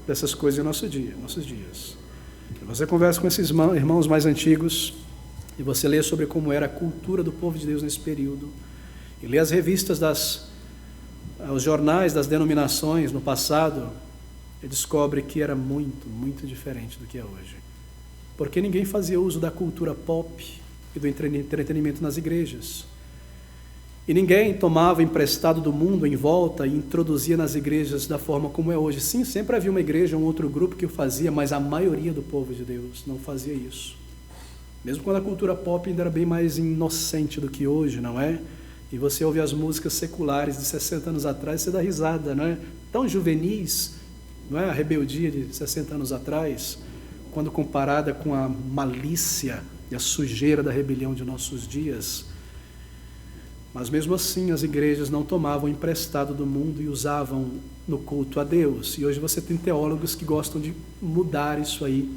dessas coisas em nossos dias. Você conversa com esses irmãos mais antigos e você lê sobre como era a cultura do povo de Deus nesse período, e lê as revistas, os jornais das denominações no passado, e descobre que era muito, muito diferente do que é hoje. Porque ninguém fazia uso da cultura pop e do entretenimento nas igrejas. E ninguém tomava emprestado do mundo em volta e introduzia nas igrejas da forma como é hoje. Sim, sempre havia uma igreja, um outro grupo que o fazia, mas a maioria do povo de Deus não fazia isso. Mesmo quando a cultura pop ainda era bem mais inocente do que hoje, não é? E você ouve as músicas seculares de 60 anos atrás, você dá risada, não é? Tão juvenis, não é? A rebeldia de 60 anos atrás, quando comparada com a malícia e a sujeira da rebelião de nossos dias. Mas mesmo assim as igrejas não tomavam emprestado do mundo e usavam no culto a Deus. E hoje você tem teólogos que gostam de mudar isso aí.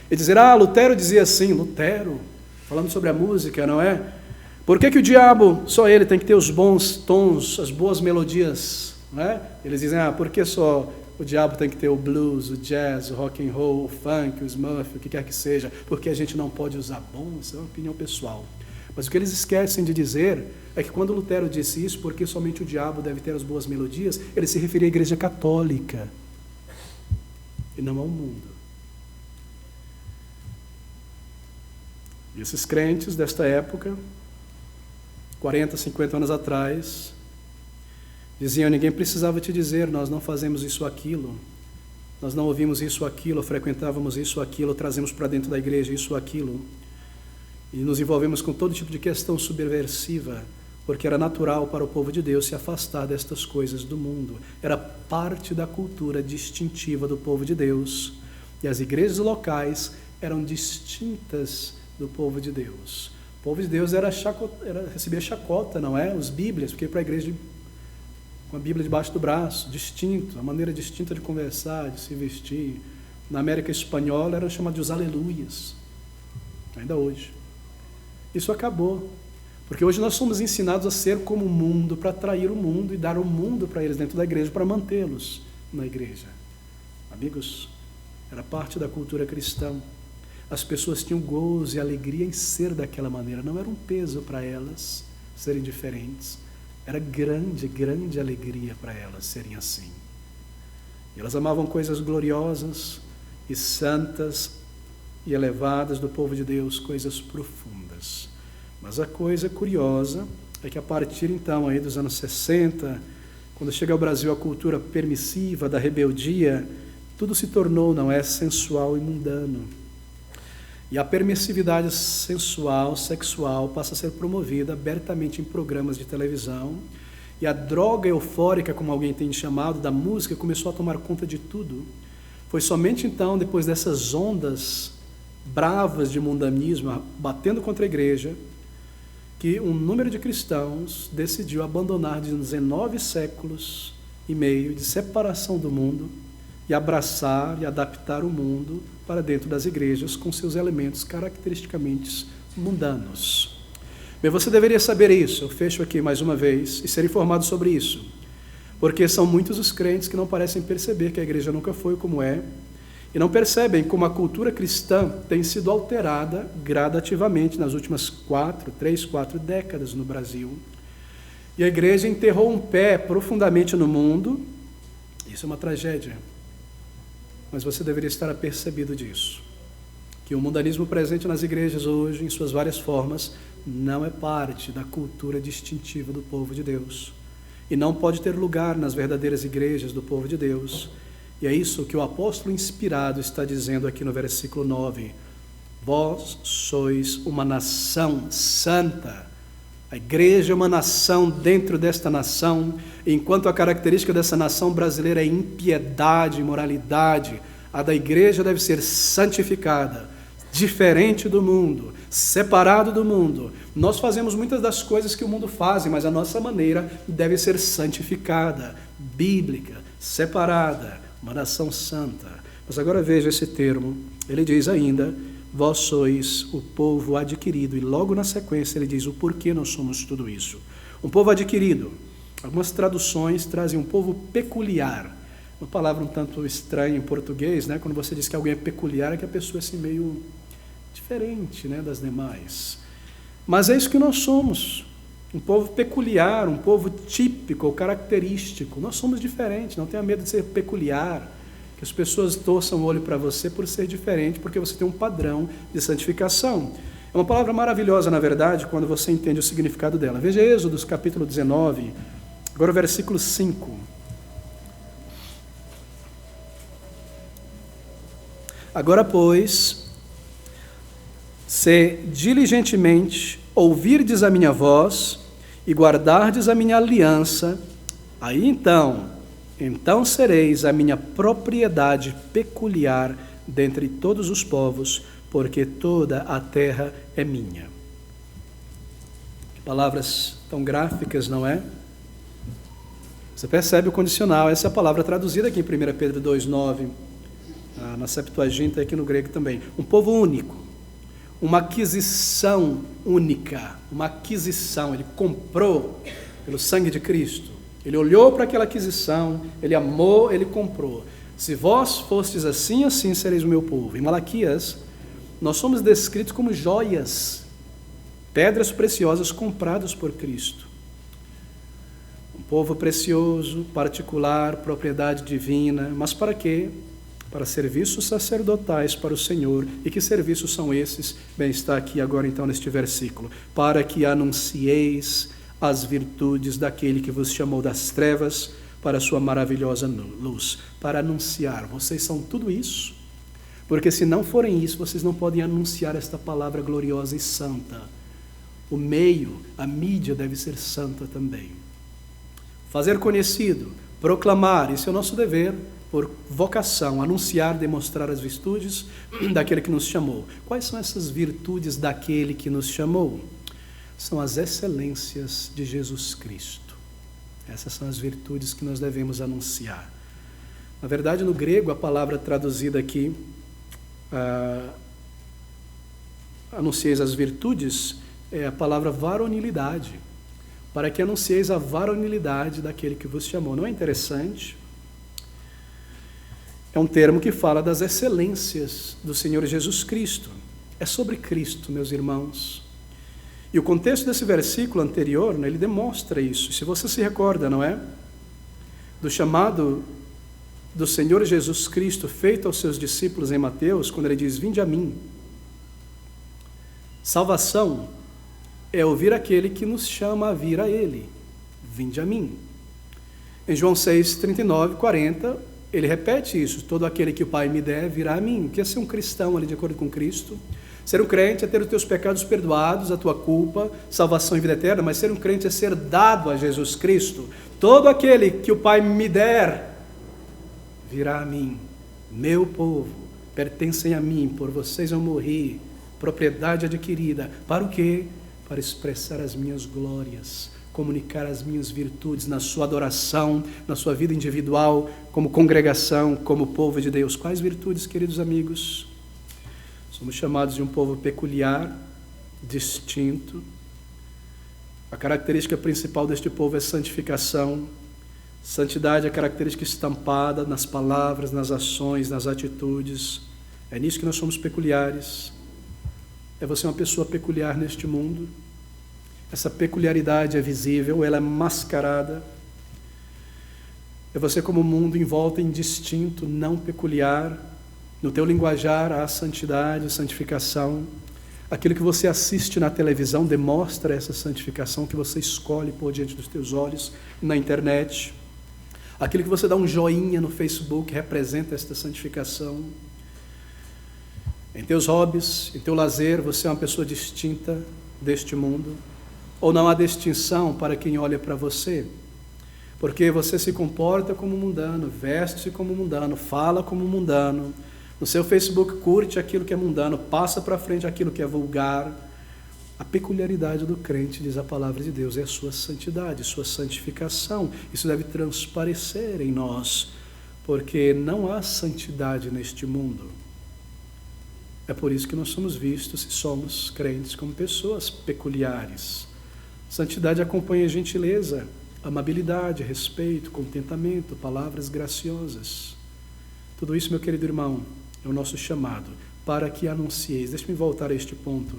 E dizer, Lutero dizia assim, Lutero, falando sobre a música, não é? Por que o diabo, só ele tem que ter os bons tons, as boas melodias, não é? Eles dizem, por que só o diabo tem que ter o blues, o jazz, o rock and roll, o funk, o smurf, o que quer que seja? Porque a gente não pode usar bom, isso é uma opinião pessoal. Mas o que eles esquecem de dizer é que quando Lutero disse isso, porque somente o diabo deve ter as boas melodias, ele se referia à igreja católica e não ao mundo. E esses crentes desta época, 40, 50 anos atrás, diziam: ninguém precisava te dizer, nós não fazemos isso ou aquilo, nós não ouvimos isso ou aquilo, frequentávamos isso ou aquilo, trazemos para dentro da igreja isso ou aquilo, e nos envolvemos com todo tipo de questão subversiva, porque era natural para o povo de Deus se afastar destas coisas do mundo. Era parte da cultura distintiva do povo de Deus, e as igrejas locais eram distintas do povo de Deus. O povo de Deus recebia chacota, não é? Os bíblias, porque para a igreja com a Bíblia debaixo do braço, distinto, a maneira distinta de conversar, de se vestir. Na América Espanhola eram chamados de os aleluias, ainda hoje. Isso acabou, porque hoje nós somos ensinados a ser como o mundo, para atrair o mundo e dar o mundo para eles dentro da igreja, para mantê-los na igreja. Amigos, era parte da cultura cristã. As pessoas tinham gozo e alegria em ser daquela maneira, não era um peso para elas serem diferentes. Era grande, grande alegria para elas serem assim. E elas amavam coisas gloriosas e santas e elevadas do povo de Deus, coisas profundas. Mas a coisa curiosa é que a partir então aí dos anos 60, quando chega ao Brasil a cultura permissiva da rebeldia, tudo se tornou, não é, sensual e mundano. E a permissividade sensual, sexual, passa a ser promovida abertamente em programas de televisão. E a droga eufórica, como alguém tem chamado, da música, começou a tomar conta de tudo. Foi somente então, depois dessas ondas bravas de mundanismo, batendo contra a igreja, que um número de cristãos decidiu abandonar 19 séculos e meio de separação do mundo e abraçar e adaptar o mundo para dentro das igrejas com seus elementos caracteristicamente mundanos. Bem, você deveria saber isso, eu fecho aqui mais uma vez, e ser informado sobre isso, porque são muitos os crentes que não parecem perceber que a igreja nunca foi como é, e não percebem como a cultura cristã tem sido alterada gradativamente nas últimas 3, 4 décadas no Brasil. E a igreja enterrou um pé profundamente no mundo. Isso é uma tragédia. Mas você deveria estar apercebido disso, que o mundanismo presente nas igrejas hoje, em suas várias formas, não é parte da cultura distintiva do povo de Deus, e não pode ter lugar nas verdadeiras igrejas do povo de Deus. E é isso que o apóstolo inspirado está dizendo aqui no versículo 9: vós sois uma nação santa. A igreja é uma nação dentro desta nação, enquanto a característica dessa nação brasileira é impiedade, imoralidade, a da igreja deve ser santificada, diferente do mundo, separado do mundo. Nós fazemos muitas das coisas que o mundo faz, mas a nossa maneira deve ser santificada, bíblica, separada, uma nação santa. Mas agora veja esse termo, ele diz ainda: vós sois o povo adquirido, e logo na sequência ele diz o porquê nós somos tudo isso. Um povo adquirido. Algumas traduções trazem um povo peculiar, uma palavra um tanto estranha em português, né? Quando você diz que alguém é peculiar, é que a pessoa é assim meio diferente, né, das demais. Mas é isso que nós somos, um povo peculiar, um povo típico, característico. Nós somos diferentes, não tenha medo de ser peculiar, que as pessoas torçam o olho para você por ser diferente, porque você tem um padrão de santificação. É uma palavra maravilhosa, na verdade, quando você entende o significado dela. Veja Êxodo, capítulo 19, agora o versículo 5. Agora, pois, se diligentemente ouvirdes a minha voz e guardardes a minha aliança, aí então sereis a minha propriedade peculiar dentre todos os povos, porque toda a terra é minha. Que palavras tão gráficas, não é? Você percebe o condicional, essa é a palavra traduzida aqui em 1 Pedro 2,9, na Septuaginta e aqui no grego também. Um povo único, uma aquisição única, uma aquisição, ele comprou pelo sangue de Cristo. Ele olhou para aquela aquisição, ele amou, ele comprou. Se vós fostes assim, assim sereis o meu povo. Em Malaquias, nós somos descritos como joias, pedras preciosas compradas por Cristo. Um povo precioso, particular, propriedade divina. Mas para quê? para serviços sacerdotais para o Senhor. E que serviços são esses? Bem, está aqui agora então neste versículo. Para que anuncieis as virtudes daquele que vos chamou das trevas para a sua maravilhosa luz. Para anunciar. Vocês são tudo isso. Porque se não forem isso, vocês não podem anunciar esta palavra gloriosa e santa. O meio, a mídia deve ser santa também. Fazer conhecido, proclamar, isso é o nosso dever, por vocação, anunciar, demonstrar as virtudes daquele que nos chamou. Quais são essas virtudes daquele que nos chamou? São as excelências de Jesus Cristo. Essas são as virtudes que nós devemos anunciar. Na verdade, no grego, a palavra traduzida aqui, anuncieis as virtudes, é a palavra varonilidade. Para que anuncieis a varonilidade daquele que vos chamou. Não é interessante? É um termo que fala das excelências do Senhor Jesus Cristo. É sobre Cristo, meus irmãos. E o contexto desse versículo anterior, né, ele demonstra isso. Se você se recorda, não é? Do chamado do Senhor Jesus Cristo feito aos seus discípulos em Mateus, quando ele diz, vinde a mim. Salvação é ouvir aquele que nos chama a vir a ele. Vinde a mim. Em João 6, 39, 40, ele repete isso. Todo aquele que o Pai me der, virá a mim. O que é ser um cristão ali de acordo com Cristo? Ser um crente é ter os teus pecados perdoados, a tua culpa, salvação e vida eterna, mas ser um crente é ser dado a Jesus Cristo. Todo aquele que o Pai me der, virá a mim. Meu povo, pertencem a mim, por vocês eu morri, propriedade adquirida. Para o quê? Para expressar as minhas glórias, comunicar as minhas virtudes na sua adoração, na sua vida individual, como congregação, como povo de Deus. Quais virtudes, queridos amigos? Somos chamados de um povo peculiar, distinto. A característica principal deste povo é santificação. Santidade é a característica estampada nas palavras, nas ações, nas atitudes. É nisso que nós somos peculiares. É você uma pessoa peculiar neste mundo. Essa peculiaridade é visível, ela é mascarada. É você como um mundo envolto em distinto, não peculiar. No teu linguajar há santidade, santificação. Aquilo que você assiste na televisão demonstra essa santificação que você escolhe pôr diante dos teus olhos na internet. Aquilo que você dá um joinha no Facebook representa esta santificação. Em teus hobbies, em teu lazer, você é uma pessoa distinta deste mundo. Ou não há distinção para quem olha para você? Porque você se comporta como mundano, veste-se como mundano, fala como mundano. No seu Facebook curte aquilo que é mundano, passa para frente aquilo que é vulgar. A peculiaridade do crente, diz a palavra de Deus, é a sua santidade, sua santificação. Isso deve transparecer em nós, porque não há santidade neste mundo. É por isso que nós somos vistos, se somos crentes, como pessoas peculiares. Santidade acompanha gentileza, amabilidade, respeito, contentamento, palavras graciosas. Tudo isso, meu querido irmão, é o nosso chamado, para que anuncieis. Deixe-me voltar a este ponto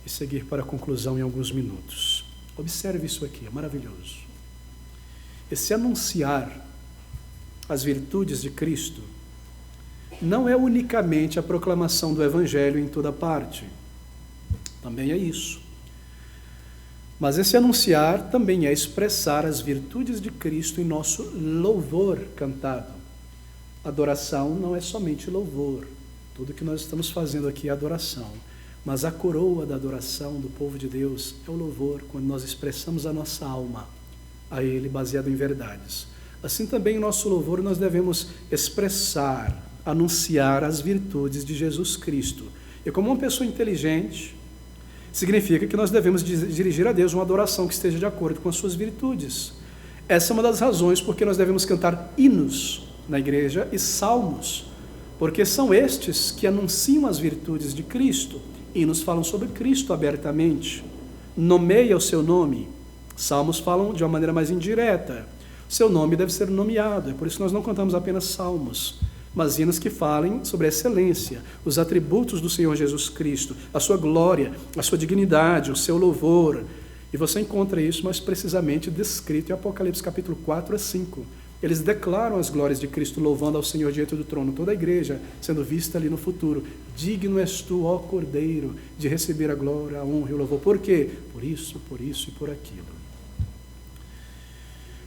e seguir para a conclusão em alguns minutos. Observe isso aqui, é maravilhoso. Esse anunciar as virtudes de Cristo não é unicamente a proclamação do Evangelho em toda parte. Também é isso. Mas esse anunciar também é expressar as virtudes de Cristo em nosso louvor cantado. Adoração não é somente louvor. Tudo que nós estamos fazendo aqui é adoração. Mas a coroa da adoração do povo de Deus é o louvor, quando nós expressamos a nossa alma a Ele, baseado em verdades. Assim também, em nosso louvor, nós devemos expressar, anunciar as virtudes de Jesus Cristo. E como uma pessoa inteligente, significa que nós devemos dirigir a Deus uma adoração que esteja de acordo com as suas virtudes. Essa é uma das razões porque nós devemos cantar hinos na igreja e salmos, porque são estes que anunciam as virtudes de Cristo. Hinos falam sobre Cristo abertamente, nomeia o seu nome. Salmos falam de uma maneira mais indireta. Seu nome deve ser nomeado, é por isso que nós não cantamos apenas salmos, mas hinos que falem sobre a excelência, os atributos do Senhor Jesus Cristo, a sua glória, a sua dignidade, o seu louvor. E você encontra isso mais precisamente descrito em Apocalipse capítulo 4 a 5. Eles declaram as glórias de Cristo, louvando ao Senhor diante do trono. Toda a igreja sendo vista ali no futuro. Digno és tu, ó Cordeiro, de receber a glória, a honra e o louvor. Por quê? Por isso e por aquilo.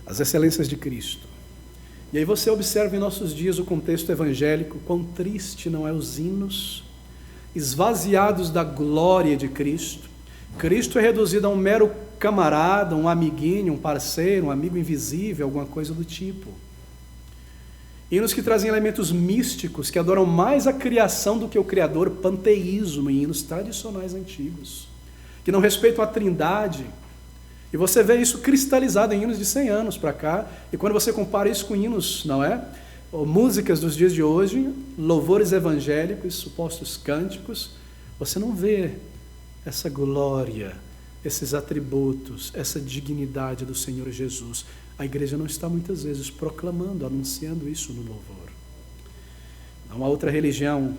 As excelências de Cristo. E aí você observa em nossos dias o contexto evangélico, quão triste não é os hinos, esvaziados da glória de Cristo. Cristo é reduzido a um mero camarada, um amiguinho, um parceiro, um amigo invisível, alguma coisa do tipo. Hinos que trazem elementos místicos, que adoram mais a criação do que o Criador, panteísmo, em hinos tradicionais antigos, que não respeitam a Trindade. E você vê isso cristalizado em hinos de 100 anos para cá, e quando você compara isso com hinos, não é? Ou músicas dos dias de hoje, louvores evangélicos, supostos cânticos, você não vê essa glória, esses atributos, essa dignidade do Senhor Jesus. A igreja não está muitas vezes proclamando, anunciando isso no louvor. Não há outra religião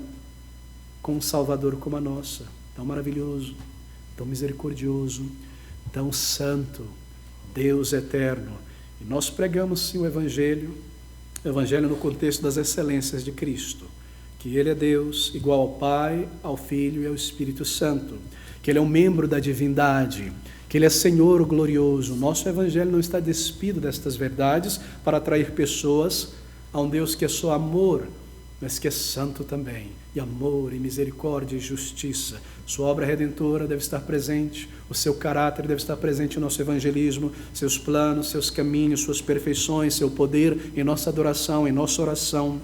com um Salvador como a nossa, tão maravilhoso, tão misericordioso, tão santo, Deus eterno. E nós pregamos sim o Evangelho no contexto das excelências de Cristo, que Ele é Deus, igual ao Pai, ao Filho e ao Espírito Santo, que Ele é um membro da divindade, que Ele é Senhor glorioso. Nosso Evangelho não está despido destas verdades para atrair pessoas a um Deus que é só amor, mas que é santo também, e amor, e misericórdia, e justiça. Sua obra redentora deve estar presente, o seu caráter deve estar presente no nosso evangelismo, seus planos, seus caminhos, suas perfeições, seu poder em nossa adoração, em nossa oração.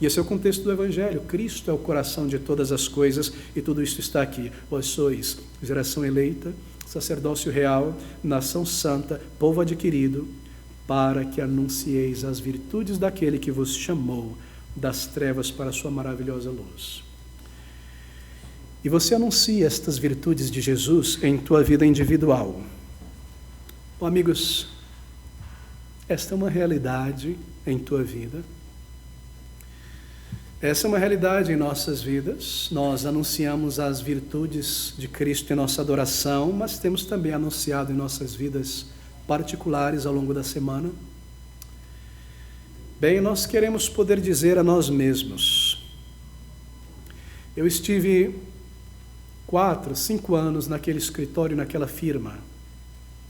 E esse é o contexto do Evangelho. Cristo é o coração de todas as coisas, e tudo isso está aqui. Vós sois geração eleita, sacerdócio real, nação santa, povo adquirido, para que anuncieis as virtudes daquele que vos chamou das trevas para a sua maravilhosa luz. E você anuncia estas virtudes de Jesus em tua vida individual. Oh, amigos, esta é uma realidade em tua vida. Essa é uma realidade em nossas vidas. Nós anunciamos as virtudes de Cristo em nossa adoração, mas temos também anunciado em nossas vidas particulares ao longo da semana. Bem, nós queremos poder dizer a nós mesmos: eu estive 4, 5 anos naquele escritório, naquela firma.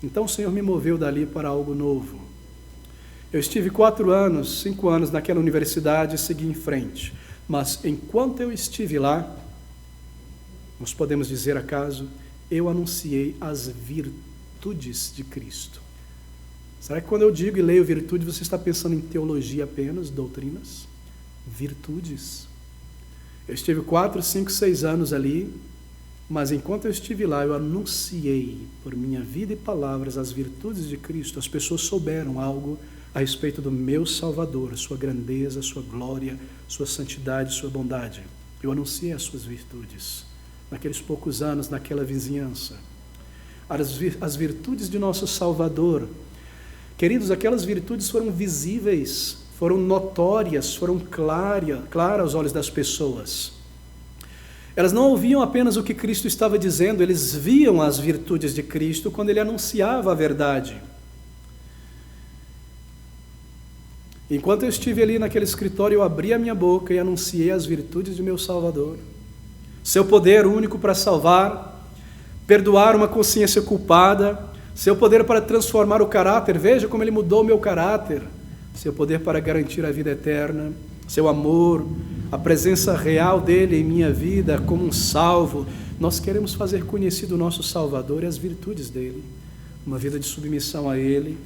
Então o Senhor me moveu dali para algo novo. Eu estive 4 anos, 5 anos naquela universidade e segui em frente. Mas enquanto eu estive lá, nós podemos dizer acaso, eu anunciei as virtudes de Cristo. Será que quando eu digo e leio virtude, você está pensando em teologia apenas, doutrinas? Virtudes. Eu estive 4, 5, 6 anos ali, mas enquanto eu estive lá, eu anunciei por minha vida e palavras as virtudes de Cristo. As pessoas souberam algo a respeito do meu Salvador, sua grandeza, sua glória, sua santidade, sua bondade. Eu anunciei as suas virtudes naqueles poucos anos, naquela vizinhança. As virtudes de nosso Salvador. Queridos, aquelas virtudes foram visíveis, foram notórias, foram claras aos olhos das pessoas. Elas não ouviam apenas o que Cristo estava dizendo, eles viam as virtudes de Cristo quando Ele anunciava a verdade. Enquanto eu estive ali naquele escritório, eu abri a minha boca e anunciei as virtudes de meu Salvador. Seu poder único para salvar, perdoar uma consciência culpada, seu poder para transformar o caráter, veja como Ele mudou o meu caráter, seu poder para garantir a vida eterna, seu amor, a presença real dEle em minha vida como um salvo. Nós queremos fazer conhecido o nosso Salvador e as virtudes dEle, uma vida de submissão a Ele,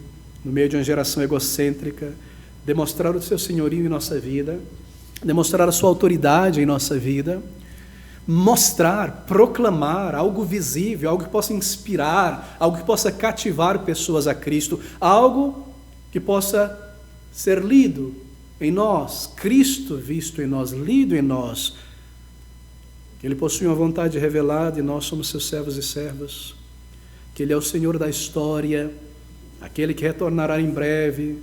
no meio de uma geração egocêntrica, demonstrar o seu senhorio em nossa vida, demonstrar a sua autoridade em nossa vida, mostrar, proclamar algo visível, algo que possa inspirar, algo que possa cativar pessoas a Cristo, algo que possa ser lido em nós, Cristo visto em nós, lido em nós, que Ele possui uma vontade revelada e nós somos seus servos e servas, que Ele é o Senhor da história, aquele que retornará em breve,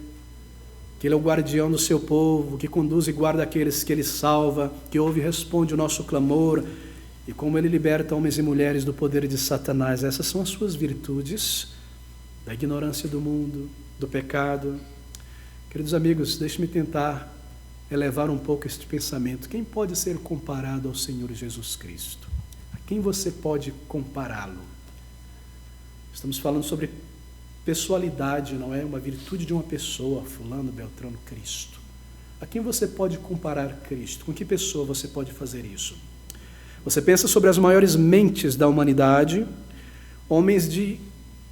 que Ele é o guardião do seu povo, que conduz e guarda aqueles que Ele salva, que ouve e responde o nosso clamor, e como Ele liberta homens e mulheres do poder de Satanás. Essas são as suas virtudes, da ignorância do mundo, do pecado. Queridos amigos, deixe-me tentar elevar um pouco este pensamento. Quem pode ser comparado ao Senhor Jesus Cristo? A quem você pode compará-lo? Estamos falando sobre pessoalidade, não é? Uma virtude de uma pessoa, fulano, beltrano, Cristo. A quem você pode comparar Cristo? Com que pessoa você pode fazer isso? Você pensa sobre as maiores mentes da humanidade, homens de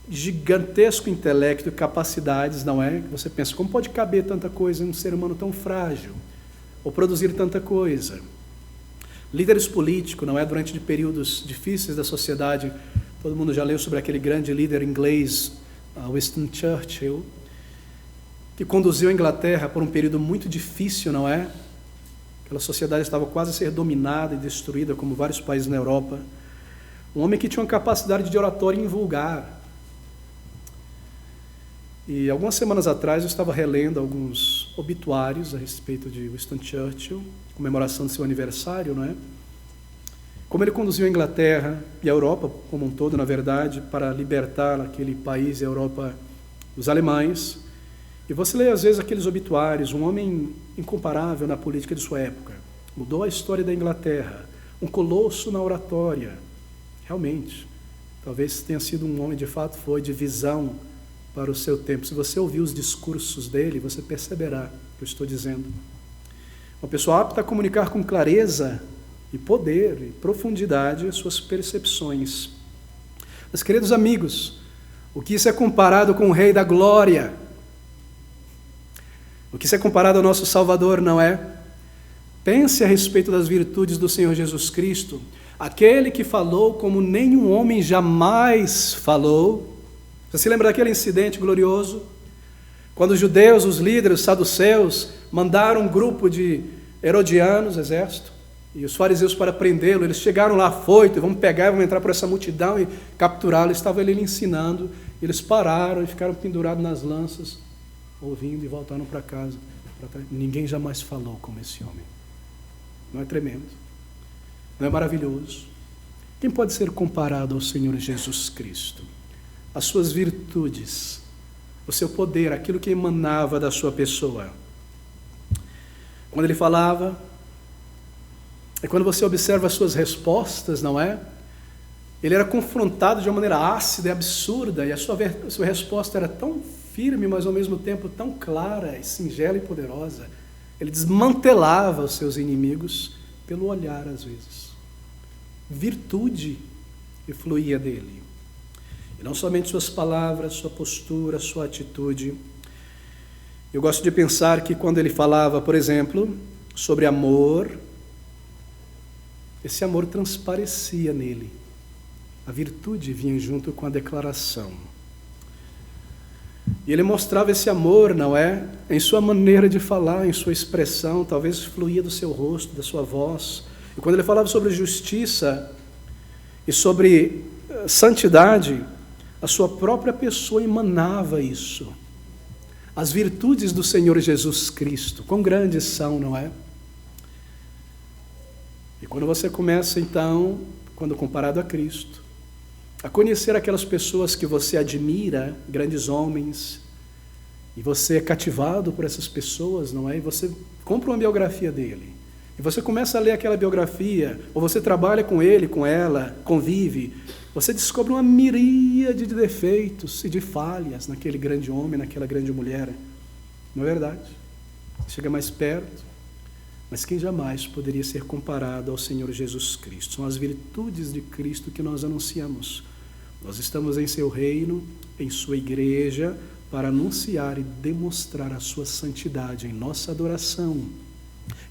gigantesco intelecto e capacidades, não é? Você pensa, como pode caber tanta coisa em um ser humano tão frágil? Ou produzir tanta coisa? Líderes políticos, não é? Durante períodos difíceis da sociedade, todo mundo já leu sobre aquele grande líder inglês, Winston Churchill, que conduziu a Inglaterra por um período muito difícil, não é? Aquela sociedade estava quase a ser dominada e destruída, como vários países na Europa. Um homem que tinha uma capacidade de oratória invulgar. E algumas semanas atrás eu estava relendo alguns obituários a respeito de Winston Churchill, comemoração de seu aniversário, não é? Como ele conduziu a Inglaterra e a Europa como um todo, na verdade, para libertar aquele país e a Europa dos alemães. E você lê às vezes aqueles obituários, um homem incomparável na política de sua época, mudou a história da Inglaterra, um colosso na oratória. Realmente, talvez tenha sido um homem, de fato, foi de visão para o seu tempo. Se você ouvir os discursos dele, você perceberá o que eu estou dizendo. Uma pessoa apta a comunicar com clareza e poder e profundidade as suas percepções. Mas, queridos amigos, o que isso é comparado com o Rei da Glória? O que isso é comparado ao nosso Salvador, não é? Pense a respeito das virtudes do Senhor Jesus Cristo, aquele que falou como nenhum homem jamais falou. Você se lembra daquele incidente glorioso? Quando os judeus, os líderes, os saduceus, mandaram um grupo de herodianos, exército, e os fariseus para prendê-lo. Eles chegaram lá afoito, vamos pegar, vamos entrar por essa multidão e capturá-lo. Estava ele ensinando, eles pararam e ficaram pendurados nas lanças, ouvindo e voltaram para casa. Ninguém jamais falou como esse homem. Não é tremendo? Não é maravilhoso? Quem pode ser comparado ao Senhor Jesus Cristo? As suas virtudes, o seu poder, aquilo que emanava da sua pessoa. Quando ele falava, e quando você observa as suas respostas, não é? Ele era confrontado de uma maneira ácida e absurda, e a sua resposta era tão firme, mas ao mesmo tempo tão clara e singela e poderosa. Ele desmantelava os seus inimigos pelo olhar, às vezes. Virtude que fluía dele. E não somente suas palavras, sua postura, sua atitude. Eu gosto de pensar que quando ele falava, por exemplo, sobre amor, esse amor transparecia nele. A virtude vinha junto com a declaração. E ele mostrava esse amor, não é? Em sua maneira de falar, em sua expressão, talvez fluía do seu rosto, da sua voz. E quando ele falava sobre justiça e sobre santidade, a sua própria pessoa emanava isso. As virtudes do Senhor Jesus Cristo, quão grandes são, não é? E quando você começa, então, quando comparado a Cristo, a conhecer aquelas pessoas que você admira, grandes homens, e você é cativado por essas pessoas, não é? E você compra uma biografia dele, e você começa a ler aquela biografia, ou você trabalha com ele, com ela, convive, você descobre uma miríade de defeitos e de falhas naquele grande homem, naquela grande mulher. Não é verdade? Você chega mais perto, mas quem jamais poderia ser comparado ao Senhor Jesus Cristo? São as virtudes de Cristo que nós anunciamos. Nós estamos em seu reino, em sua igreja, para anunciar e demonstrar a sua santidade em nossa adoração,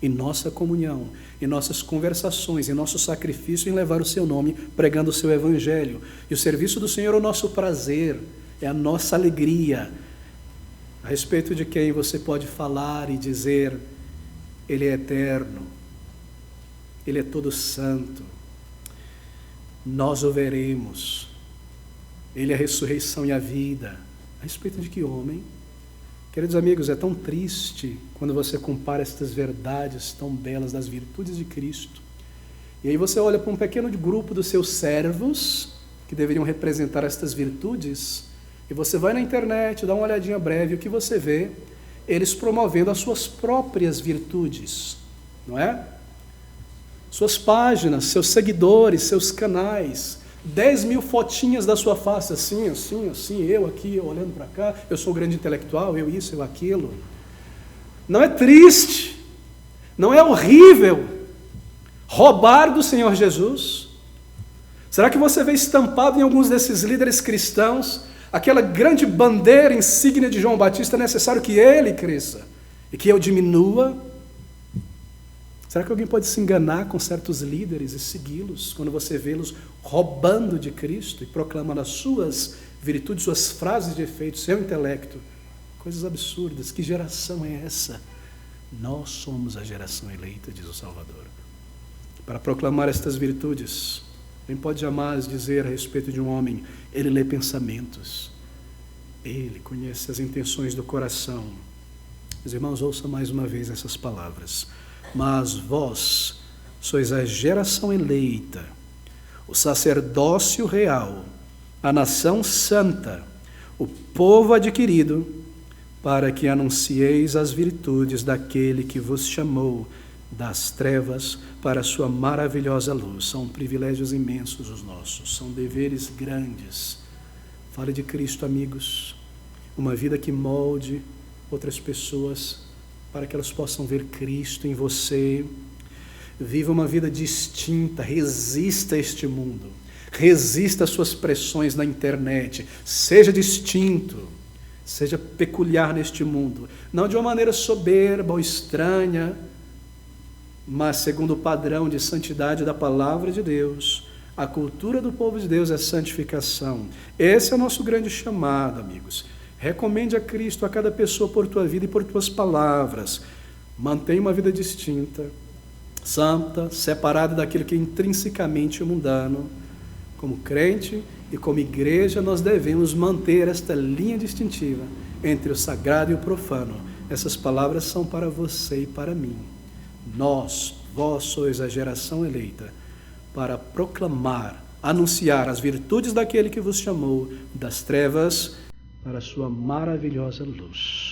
em nossa comunhão, em nossas conversações, em nosso sacrifício em levar o seu nome, pregando o seu evangelho. E o serviço do Senhor é o nosso prazer, é a nossa alegria. A respeito de quem você pode falar e dizer, Ele é eterno, Ele é todo santo, nós o veremos, Ele é a ressurreição e a vida. A respeito de que homem? Queridos amigos, é tão triste quando você compara estas verdades tão belas das virtudes de Cristo. E aí você olha para um pequeno grupo dos seus servos, que deveriam representar estas virtudes, e você vai na internet, dá uma olhadinha breve, e o que você vê eles promovendo as suas próprias virtudes, não é? Suas páginas, seus seguidores, seus canais, 10 mil fotinhas da sua face, assim, assim, assim, eu aqui, eu olhando para cá, eu sou o grande intelectual, eu isso, eu aquilo. Não é triste, não é horrível roubar do Senhor Jesus? Será que você vê estampado em alguns desses líderes cristãos aquela grande bandeira insígnia de João Batista? É necessário que ele cresça e que eu diminua? Será que alguém pode se enganar com certos líderes e segui-los quando você vê-los roubando de Cristo e proclamando as suas virtudes, suas frases de efeito, seu intelecto? Coisas absurdas. Que geração é essa? Nós somos a geração eleita, diz o Salvador. Para proclamar estas virtudes, quem pode jamais dizer a respeito de um homem, ele lê pensamentos, ele conhece as intenções do coração. Meus irmãos, ouçam mais uma vez essas palavras. Mas vós sois a geração eleita, o sacerdócio real, a nação santa, o povo adquirido, para que anuncieis as virtudes daquele que vos chamou das trevas para a sua maravilhosa luz. São privilégios imensos os nossos, são deveres grandes. Fale de Cristo, amigos, uma vida que molde outras pessoas para que elas possam ver Cristo em você. Viva uma vida distinta, resista a este mundo, resista às suas pressões na internet, seja distinto, seja peculiar neste mundo, não de uma maneira soberba ou estranha, mas segundo o padrão de santidade da palavra de Deus. A cultura do povo de Deus é santificação. Esse é o nosso grande chamado, amigos. Recomende a Cristo a cada pessoa por tua vida e por tuas palavras. Mantenha uma vida distinta, santa, separada daquilo que é intrinsecamente mundano. Como crente e como igreja, nós devemos manter esta linha distintiva entre o sagrado e o profano. Essas palavras são para você e para mim. Vós sois a geração eleita, para proclamar, anunciar as virtudes daquele que vos chamou das trevas para a sua maravilhosa luz.